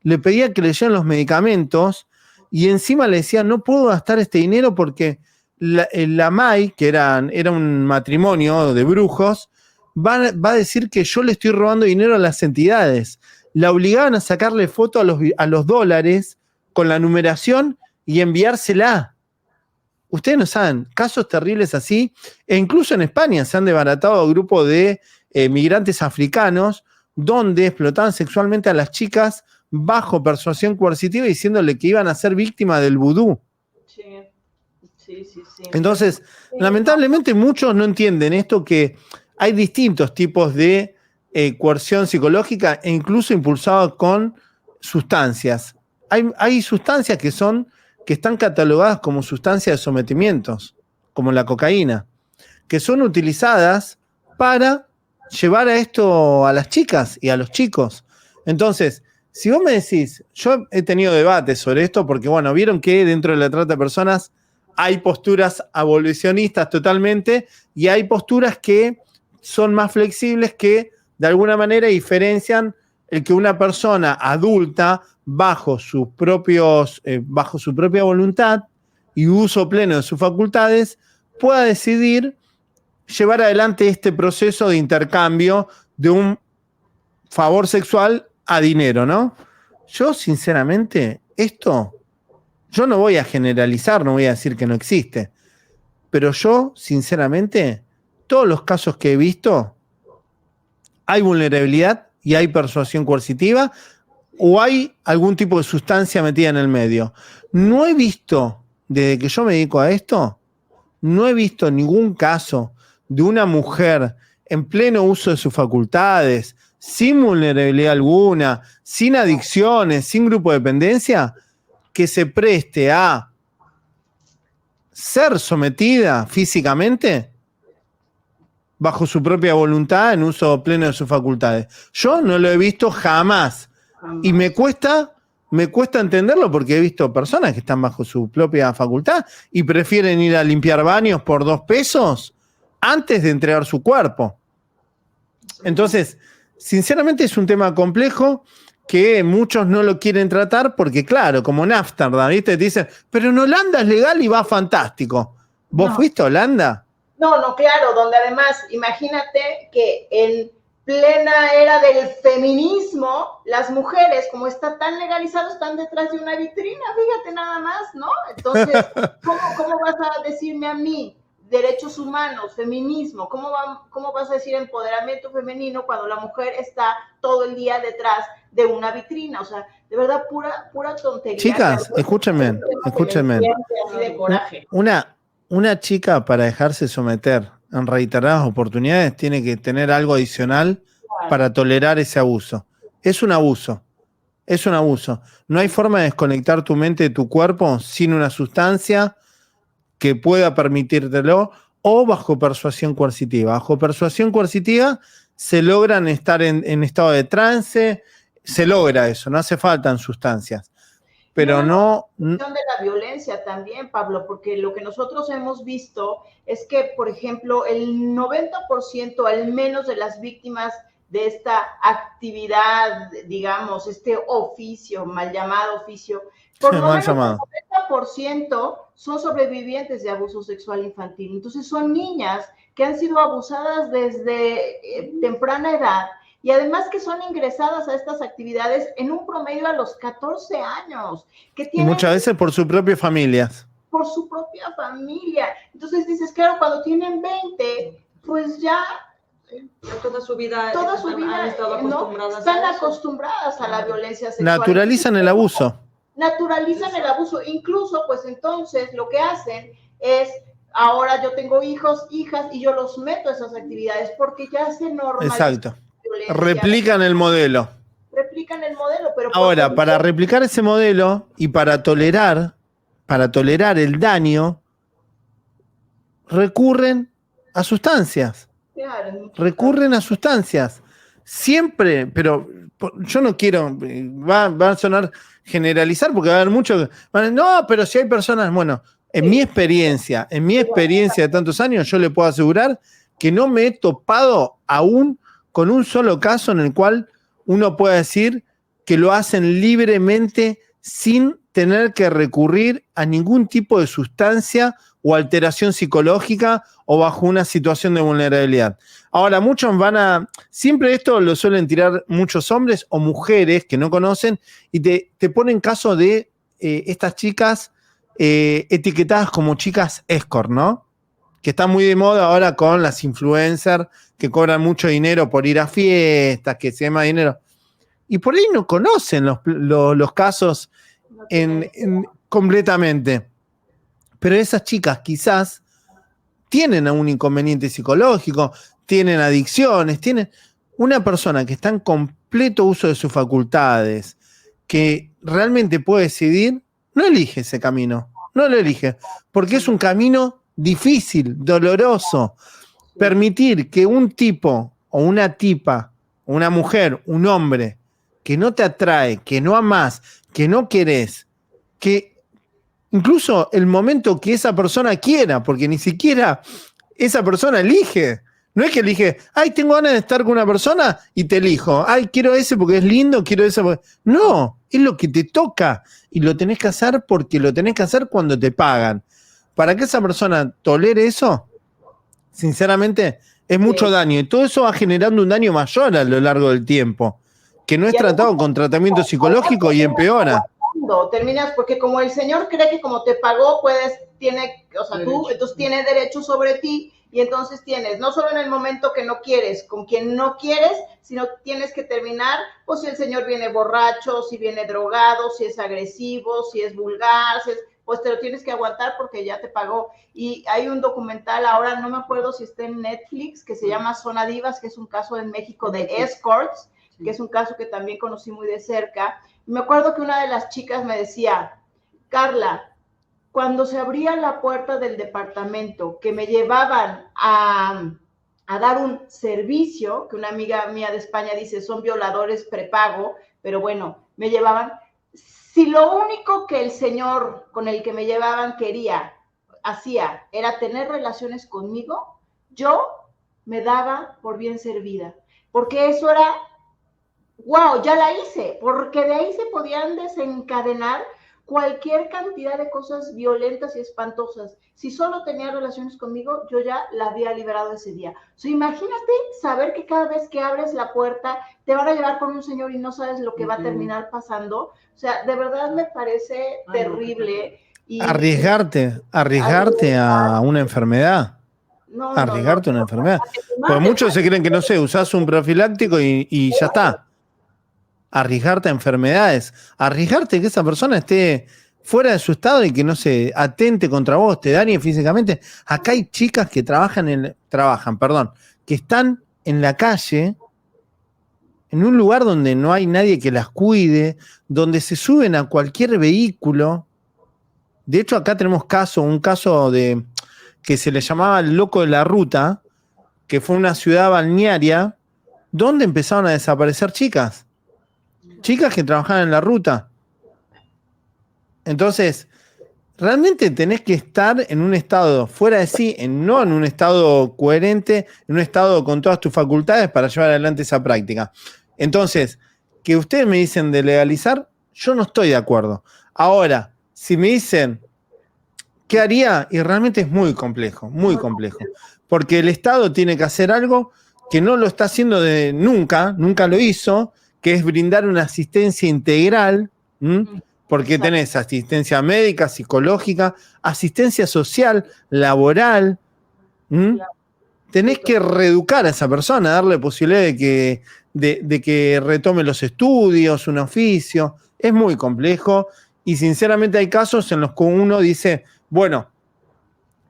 Le pedía que le lleven los medicamentos y encima le decían, no puedo gastar este dinero porque la MAI, que era un matrimonio de brujos, va a decir que yo le estoy robando dinero a las entidades. La obligaban a sacarle foto a los dólares con la numeración y enviársela. Ustedes no saben, casos terribles así, e incluso en España se han desbaratado grupos de migrantes africanos donde explotaban sexualmente a las chicas bajo persuasión coercitiva diciéndole que iban a ser víctimas del vudú. Sí. Entonces, lamentablemente muchos no entienden esto, que hay distintos tipos de coerción psicológica e incluso impulsados con sustancias. Hay sustancias que están catalogadas como sustancias de sometimientos, como la cocaína, que son utilizadas para llevar a esto a las chicas y a los chicos. Entonces, si vos me decís, yo he tenido debates sobre esto porque, bueno, vieron que dentro de la trata de personas hay posturas abolicionistas totalmente y hay posturas que son más flexibles, que de alguna manera diferencian el que una persona adulta bajo su propia voluntad y uso pleno de sus facultades pueda decidir llevar adelante este proceso de intercambio de un favor sexual a dinero, ¿no? Yo, sinceramente, yo no voy a generalizar, no voy a decir que no existe, pero yo, sinceramente, todos los casos que he visto, hay vulnerabilidad y hay persuasión coercitiva o hay algún tipo de sustancia metida en el medio. No he visto, desde que yo me dedico a esto, no he visto ningún caso de una mujer en pleno uso de sus facultades, sin vulnerabilidad alguna, sin adicciones, sin grupo de dependencia, que se preste a ser sometida físicamente bajo su propia voluntad en uso pleno de sus facultades. Yo no lo he visto jamás. Y me cuesta entenderlo porque he visto personas que están bajo su propia facultad y prefieren ir a limpiar baños por $2 antes de entregar su cuerpo. Entonces, sinceramente es un tema complejo que muchos no lo quieren tratar porque, claro, como en Ámsterdam, ¿viste? Te dicen, pero en Holanda es legal y va fantástico. ¿Vos fuiste a Holanda? No, claro, donde además, imagínate que en plena era del feminismo, las mujeres, como está tan legalizado, están detrás de una vitrina, fíjate nada más, ¿no? Entonces, ¿cómo vas a decirme a mí derechos humanos, feminismo? ¿Cómo vas a decir empoderamiento femenino cuando la mujer está todo el día detrás de una vitrina? O sea, de verdad, pura tontería. Chicas, escúchenme. Una chica, para dejarse someter en reiteradas oportunidades, tiene que tener algo adicional para tolerar ese abuso. Es un abuso. No hay forma de desconectar tu mente de tu cuerpo sin una sustancia que pueda permitírtelo o bajo persuasión coercitiva. Bajo persuasión coercitiva se logran estar en estado de trance, se logra eso, no hace falta sustancias. Pero no de la violencia también, Pablo, porque lo que nosotros hemos visto es que, por ejemplo, el 90% al menos de las víctimas de esta actividad, digamos, este oficio, mal llamado oficio, por lo menos el 90% son sobrevivientes de abuso sexual infantil. Entonces son niñas que han sido abusadas desde temprana edad y además que son ingresadas a estas actividades en un promedio a los 14 años. Y muchas veces por sus propias familias. Por su propia familia. Entonces dices, claro, cuando tienen 20, pues ya... Toda su vida han estado acostumbradas, están acostumbradas a la violencia sexual. Naturalizan el abuso. Incluso pues entonces lo que hacen es, ahora yo tengo hijos, hijas, y yo los meto a esas actividades porque ya se normaliza. Exacto. Replican el modelo. Pero ahora, para replicar ese modelo y para tolerar para tolerar el daño, recurren a sustancias. Recurren a sustancias. Siempre, pero yo no quiero, va a sonar generalizar porque va a haber muchos, no, pero si hay personas, bueno, en mi experiencia de tantos años, yo le puedo asegurar que no me he topado aún con un solo caso en el cual uno pueda decir que lo hacen libremente sin tener que recurrir a ningún tipo de sustancia o alteración psicológica o bajo una situación de vulnerabilidad. Ahora, muchos siempre esto lo suelen tirar muchos hombres o mujeres que no conocen y te ponen caso de estas chicas etiquetadas como chicas escort, ¿no? Que está muy de moda ahora con las influencers que cobran mucho dinero por ir a fiestas, que se llama dinero. Y por ahí no conocen los casos completamente. Pero esas chicas quizás tienen un inconveniente psicológico, tienen adicciones, tienen una persona que está en completo uso de sus facultades, que realmente puede decidir, no elige ese camino, no lo elige, porque es un camino difícil, doloroso. Permitir que un tipo o una tipa, una mujer, un hombre, que no te atrae, que no amás, que no querés, que incluso el momento que esa persona quiera, porque ni siquiera esa persona elige. No es que elige, ay, tengo ganas de estar con una persona y te elijo. Ay, quiero ese porque es lindo, quiero ese porque... No, es lo que te toca y lo tenés que hacer porque lo tenés que hacer cuando te pagan. Para que esa persona tolere eso, sinceramente, es mucho daño. Y todo eso va generando un daño mayor a lo largo del tiempo, que no es tratado con tratamiento psicológico y empeora. Terminas porque como el Señor cree que como te pagó, tú, entonces tiene derecho sobre ti y entonces tienes, no solo en el momento que no quieres, con quien no quieres, sino tienes que terminar, pues si el Señor viene borracho, si viene drogado, si es agresivo, si es vulgar, pues te lo tienes que aguantar porque ya te pagó. Y hay un documental ahora, no me acuerdo si está en Netflix, que se llama Zona Divas, que es un caso en México de escorts, que es un caso que también conocí muy de cerca. Me acuerdo que una de las chicas me decía, Carla, cuando se abría la puerta del departamento, que me llevaban a dar un servicio, que una amiga mía de España dice, son violadores prepago, pero bueno, me llevaban. Si lo único que el señor con el que me llevaban hacía, era tener relaciones conmigo, yo me daba por bien servida, porque eso era... wow, ya la hice, porque de ahí se podían desencadenar cualquier cantidad de cosas violentas y espantosas. Si solo tenía relaciones conmigo, yo ya la había liberado ese día. O sea, imagínate saber que cada vez que abres la puerta te van a llevar con un señor y no sabes lo que va a terminar pasando. O sea, de verdad me parece terrible. Y arriesgarte a una enfermedad. Arriesgarte a una enfermedad. Porque muchos se creen que, no sé, usás un profiláctico y ya está. Arriesgarte a enfermedades, arriesgarte que esa persona esté fuera de su estado y que no se atente contra vos, te dañe físicamente. Acá hay chicas que que están en la calle, en un lugar donde no hay nadie que las cuide, donde se suben a cualquier vehículo. De hecho, acá tenemos un caso de que se le llamaba el loco de la ruta, que fue una ciudad balnearia donde empezaron a desaparecer chicas que trabajaban en la ruta. Entonces, realmente tenés que estar en un estado fuera de sí, no en un estado coherente, en un estado con todas tus facultades para llevar adelante esa práctica. Entonces, que ustedes me dicen de legalizar, yo no estoy de acuerdo. Ahora, si me dicen, ¿qué haría? Y realmente es muy complejo, porque el Estado tiene que hacer algo que no lo está haciendo nunca lo hizo, que es brindar una asistencia integral, porque tenés asistencia médica, psicológica, asistencia social, laboral. Tenés que reeducar a esa persona, darle posibilidad de que retome los estudios, un oficio. Es muy complejo y sinceramente hay casos en los que uno dice, bueno,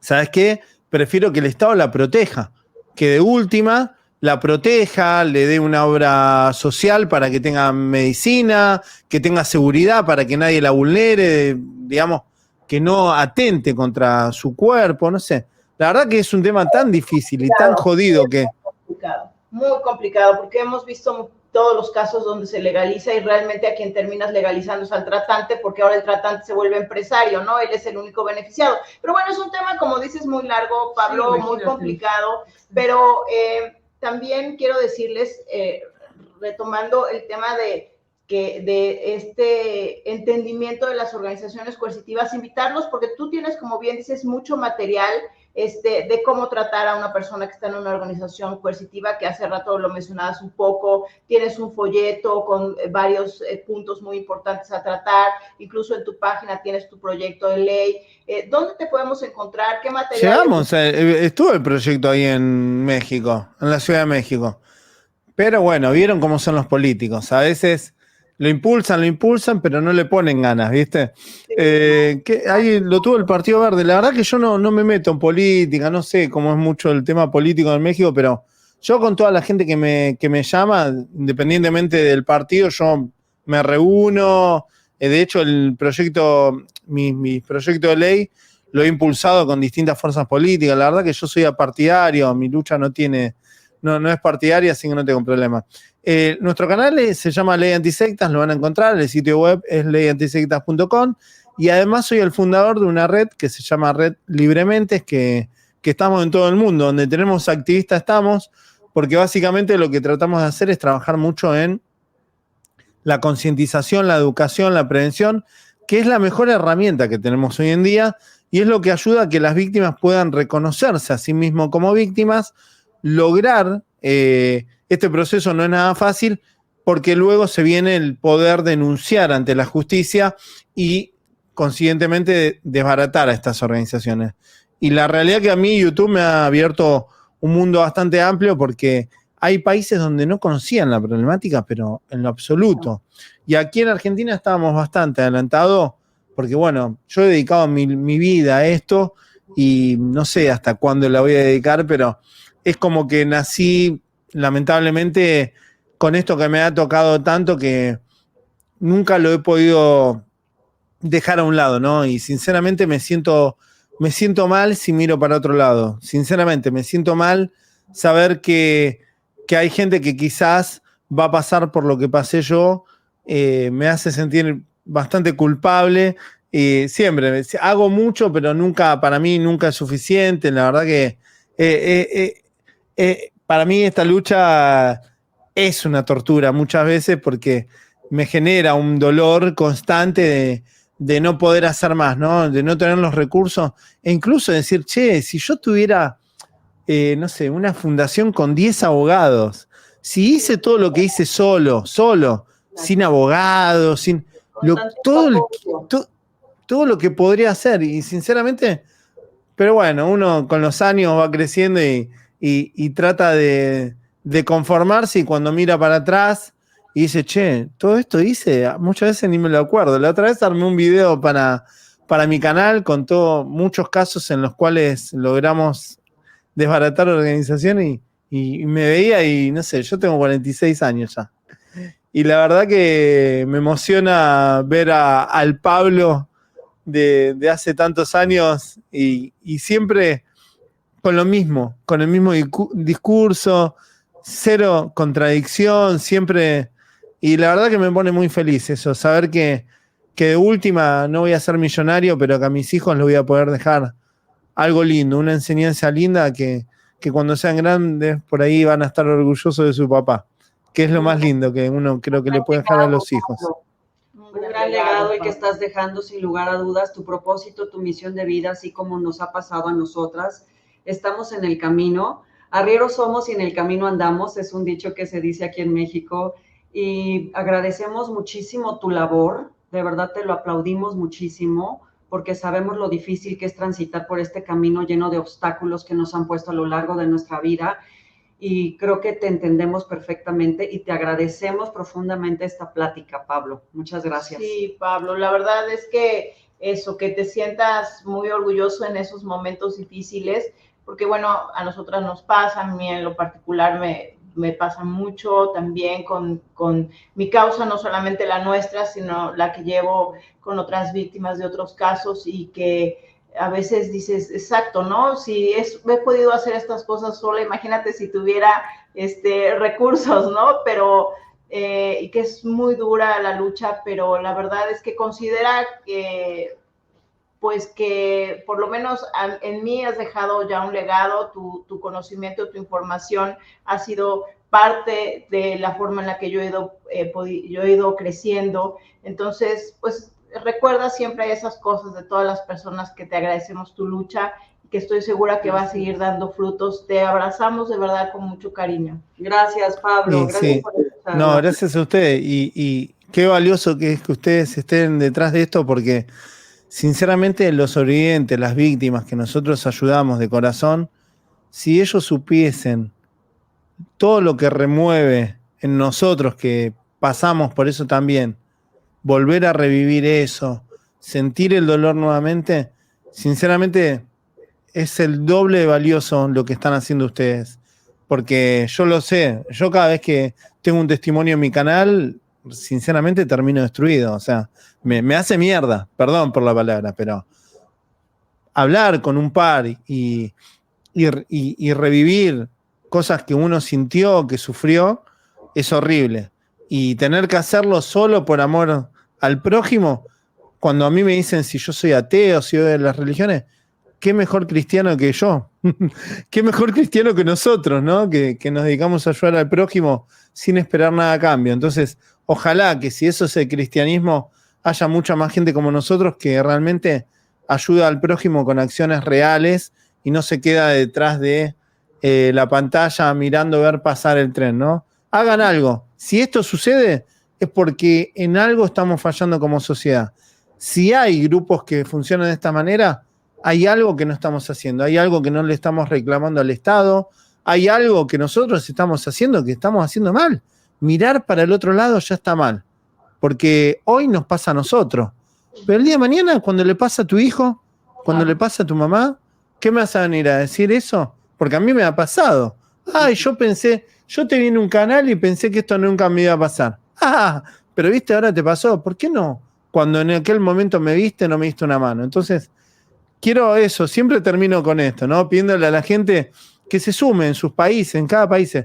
¿sabes qué? Prefiero que el Estado la proteja, que de última la proteja, le dé una obra social para que tenga medicina, que tenga seguridad para que nadie la vulnere, digamos, no atente contra su cuerpo, no sé. La verdad que es un tema tan difícil y tan jodido que... Muy complicado, porque hemos visto todos los casos donde se legaliza y realmente a quien terminas legalizando es al tratante, porque ahora el tratante se vuelve empresario, ¿no? Él es el único beneficiado. Pero bueno, es un tema, como dices, muy largo, Pablo, sí, muy complicado, pero también quiero decirles, retomando el tema de este entendimiento de las organizaciones coercitivas, invitarlos, porque tú tienes, como bien dices, mucho material de cómo tratar a una persona que está en una organización coercitiva, que hace rato lo mencionabas un poco, tienes un folleto con varios puntos muy importantes a tratar, incluso en tu página tienes tu proyecto de ley. ¿Dónde te podemos encontrar? ¿Qué material? Llegamos, estuvo el proyecto ahí en México, en la Ciudad de México. Pero bueno, vieron cómo son los políticos. A veces lo impulsan, pero no le ponen ganas, ¿viste? Sí. Ahí lo tuvo el Partido Verde. La verdad que yo no me meto en política, no sé cómo es mucho el tema político en México, pero yo con toda la gente que me llama, independientemente del partido, yo me reúno. De hecho, mi proyecto de ley lo he impulsado con distintas fuerzas políticas. La verdad que yo soy apartidario, mi lucha no es partidaria, así que no tengo problema. Nuestro canal se llama Ley Antisectas, lo van a encontrar, el sitio web es leyantisectas.com, y además soy el fundador de una red que se llama Red Libremente, que estamos en todo el mundo, donde tenemos activistas, estamos, porque básicamente lo que tratamos de hacer es trabajar mucho en la concientización, la educación, la prevención, que es la mejor herramienta que tenemos hoy en día, y es lo que ayuda a que las víctimas puedan reconocerse a sí mismos como víctimas, lograr, este proceso no es nada fácil, porque luego se viene el poder denunciar ante la justicia y consiguientemente desbaratar a estas organizaciones. Y la realidad que a mí YouTube me ha abierto un mundo bastante amplio, porque hay países donde no conocían la problemática, pero en lo absoluto. Y aquí en Argentina estábamos bastante adelantados, porque bueno, yo he dedicado mi vida a esto y no sé hasta cuándo la voy a dedicar, pero es como que nací, lamentablemente, con esto que me ha tocado tanto que nunca lo he podido dejar a un lado, ¿no? Y sinceramente me siento mal si miro para otro lado. Sinceramente, me siento mal saber que hay gente que quizás va a pasar por lo que pasé yo. Me hace sentir bastante culpable. Siempre hago mucho, pero para mí nunca es suficiente. La verdad que para mí esta lucha es una tortura muchas veces, porque me genera un dolor constante de no poder hacer más, ¿no? De no tener los recursos, e incluso decir, che, si yo tuviera, no sé, una fundación con 10 abogados, si hice todo lo que hice solo, sin abogados, todo lo que podría hacer, y sinceramente, pero bueno, uno con los años va creciendo y trata de conformarse, y cuando mira para atrás y dice, che, todo esto hice, muchas veces ni me lo acuerdo. La otra vez armé un video para mi canal con muchos casos en los cuales logramos desbaratar la organización, y me veía y no sé, yo tengo 46 años ya. Y la verdad que me emociona ver al Pablo de hace tantos años, y siempre con el mismo discurso, cero contradicción, siempre. Y la verdad que me pone muy feliz eso, saber que de última no voy a ser millonario, pero que a mis hijos les voy a poder dejar algo lindo, una enseñanza linda, que cuando sean grandes por ahí van a estar orgullosos de su papá, que es lo más lindo que uno creo que le puede dejar a los hijos. Un gran legado el que estás dejando, sin lugar a dudas, tu propósito, tu misión de vida, así como nos ha pasado a nosotras. Estamos en el camino, arrieros somos y en el camino andamos, es un dicho que se dice aquí en México, y agradecemos muchísimo tu labor, de verdad te lo aplaudimos muchísimo, porque sabemos lo difícil que es transitar por este camino lleno de obstáculos que nos han puesto a lo largo de nuestra vida, y creo que te entendemos perfectamente y te agradecemos profundamente esta plática, Pablo. Muchas gracias. Sí, Pablo, la verdad es que eso, que te sientas muy orgulloso en esos momentos difíciles, porque bueno, a nosotras nos pasa, a mí en lo particular me pasa mucho también con mi causa, no solamente la nuestra, sino la que llevo con otras víctimas de otros casos, y que a veces dices, exacto, ¿no? Si he podido hacer estas cosas sola, imagínate si tuviera recursos, ¿no? Pero, y que es muy dura la lucha, pero la verdad es que considera que, pues que por lo menos en mí has dejado ya un legado, tu conocimiento, tu información ha sido parte de la forma en la que yo he ido creciendo. Entonces, pues recuerda siempre esas cosas de todas las personas que te agradecemos tu lucha, que estoy segura que va a seguir dando frutos. Te abrazamos de verdad con mucho cariño. Gracias, Pablo. Gracias por escucharnos. No, gracias a ustedes. Y qué valioso que es que ustedes estén detrás de esto, porque sinceramente los sobrevivientes, las víctimas que nosotros ayudamos de corazón, si ellos supiesen todo lo que remueve en nosotros, que pasamos por eso también, volver a revivir eso, sentir el dolor nuevamente, sinceramente es el doble de valioso lo que están haciendo ustedes. Porque yo lo sé, yo cada vez que tengo un testimonio en mi canal, sinceramente termino destruido. O sea, me hace mierda, perdón por la palabra, pero hablar con un par y revivir cosas que uno sintió, que sufrió, es horrible. Y tener que hacerlo solo por amor al prójimo, cuando a mí me dicen si yo soy ateo, si odio de las religiones, qué mejor cristiano que yo, qué mejor cristiano que nosotros, ¿no? Que nos dedicamos a ayudar al prójimo sin esperar nada a cambio. Entonces, ojalá que si eso es el cristianismo, haya mucha más gente como nosotros que realmente ayuda al prójimo con acciones reales y no se queda detrás de la pantalla mirando ver pasar el tren, ¿no? Hagan algo. Si esto sucede, es porque en algo estamos fallando como sociedad. Si hay grupos que funcionan de esta manera, hay algo que no estamos haciendo, hay algo que no le estamos reclamando al Estado, hay algo que nosotros estamos haciendo que estamos haciendo mal. Mirar para el otro lado ya está mal, porque hoy nos pasa a nosotros. Pero el día de mañana, cuando le pasa a tu hijo, cuando le pasa a tu mamá, ¿qué me vas a venir a decir eso? Porque a mí me ha pasado. Ay, yo te vi en un canal y pensé que esto nunca me iba a pasar. Ah, pero viste, ahora te pasó. ¿Por qué no? Cuando en aquel momento me viste, no me diste una mano. Entonces, quiero eso, siempre termino con esto, ¿no? Pidiéndole a la gente que se sume en sus países, en cada país.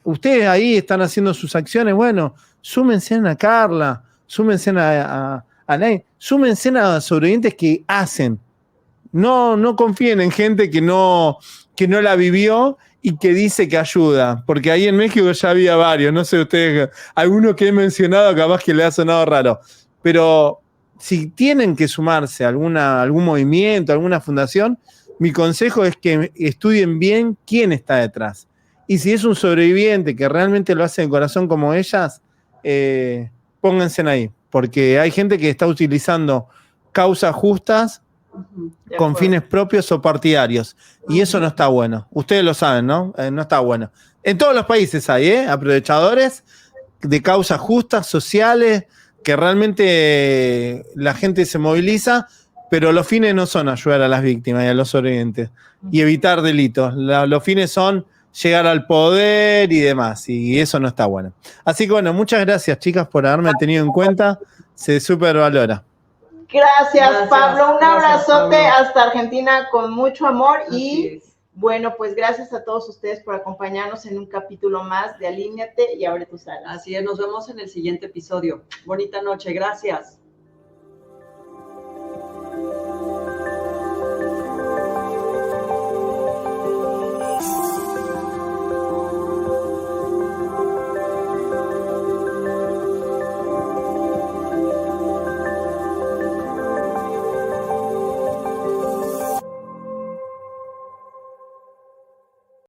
Ustedes ahí están haciendo sus acciones, bueno, súmense a Carla, súmense a Nay, súmense a sobrevivientes que hacen. No confíen en gente que no la vivió y que dice que ayuda, porque ahí en México ya había varios, no sé ustedes, algunos que he mencionado capaz que le ha sonado raro, pero si tienen que sumarse a algún movimiento, alguna fundación, mi consejo es que estudien bien quién está detrás. Y si es un sobreviviente que realmente lo hace de corazón como ellas, pónganse ahí, porque hay gente que está utilizando causas justas con fines propios o partidarios, y eso no está bueno. Ustedes lo saben, ¿no? No está bueno. En todos los países hay, aprovechadores de causas justas, sociales, que realmente la gente se moviliza, pero los fines no son ayudar a las víctimas y a los sobrevivientes y evitar delitos. Los fines son llegar al poder y demás, y eso no está bueno. Así que bueno, muchas gracias, chicas, por haberme tenido en cuenta. Se supervalora. Gracias, Pablo. Un abrazote hasta Argentina con mucho amor. Y bueno, pues gracias a todos ustedes por acompañarnos en un capítulo más de Alíñate y Abre tus alas. Así es, nos vemos en el siguiente episodio. Bonita noche, gracias.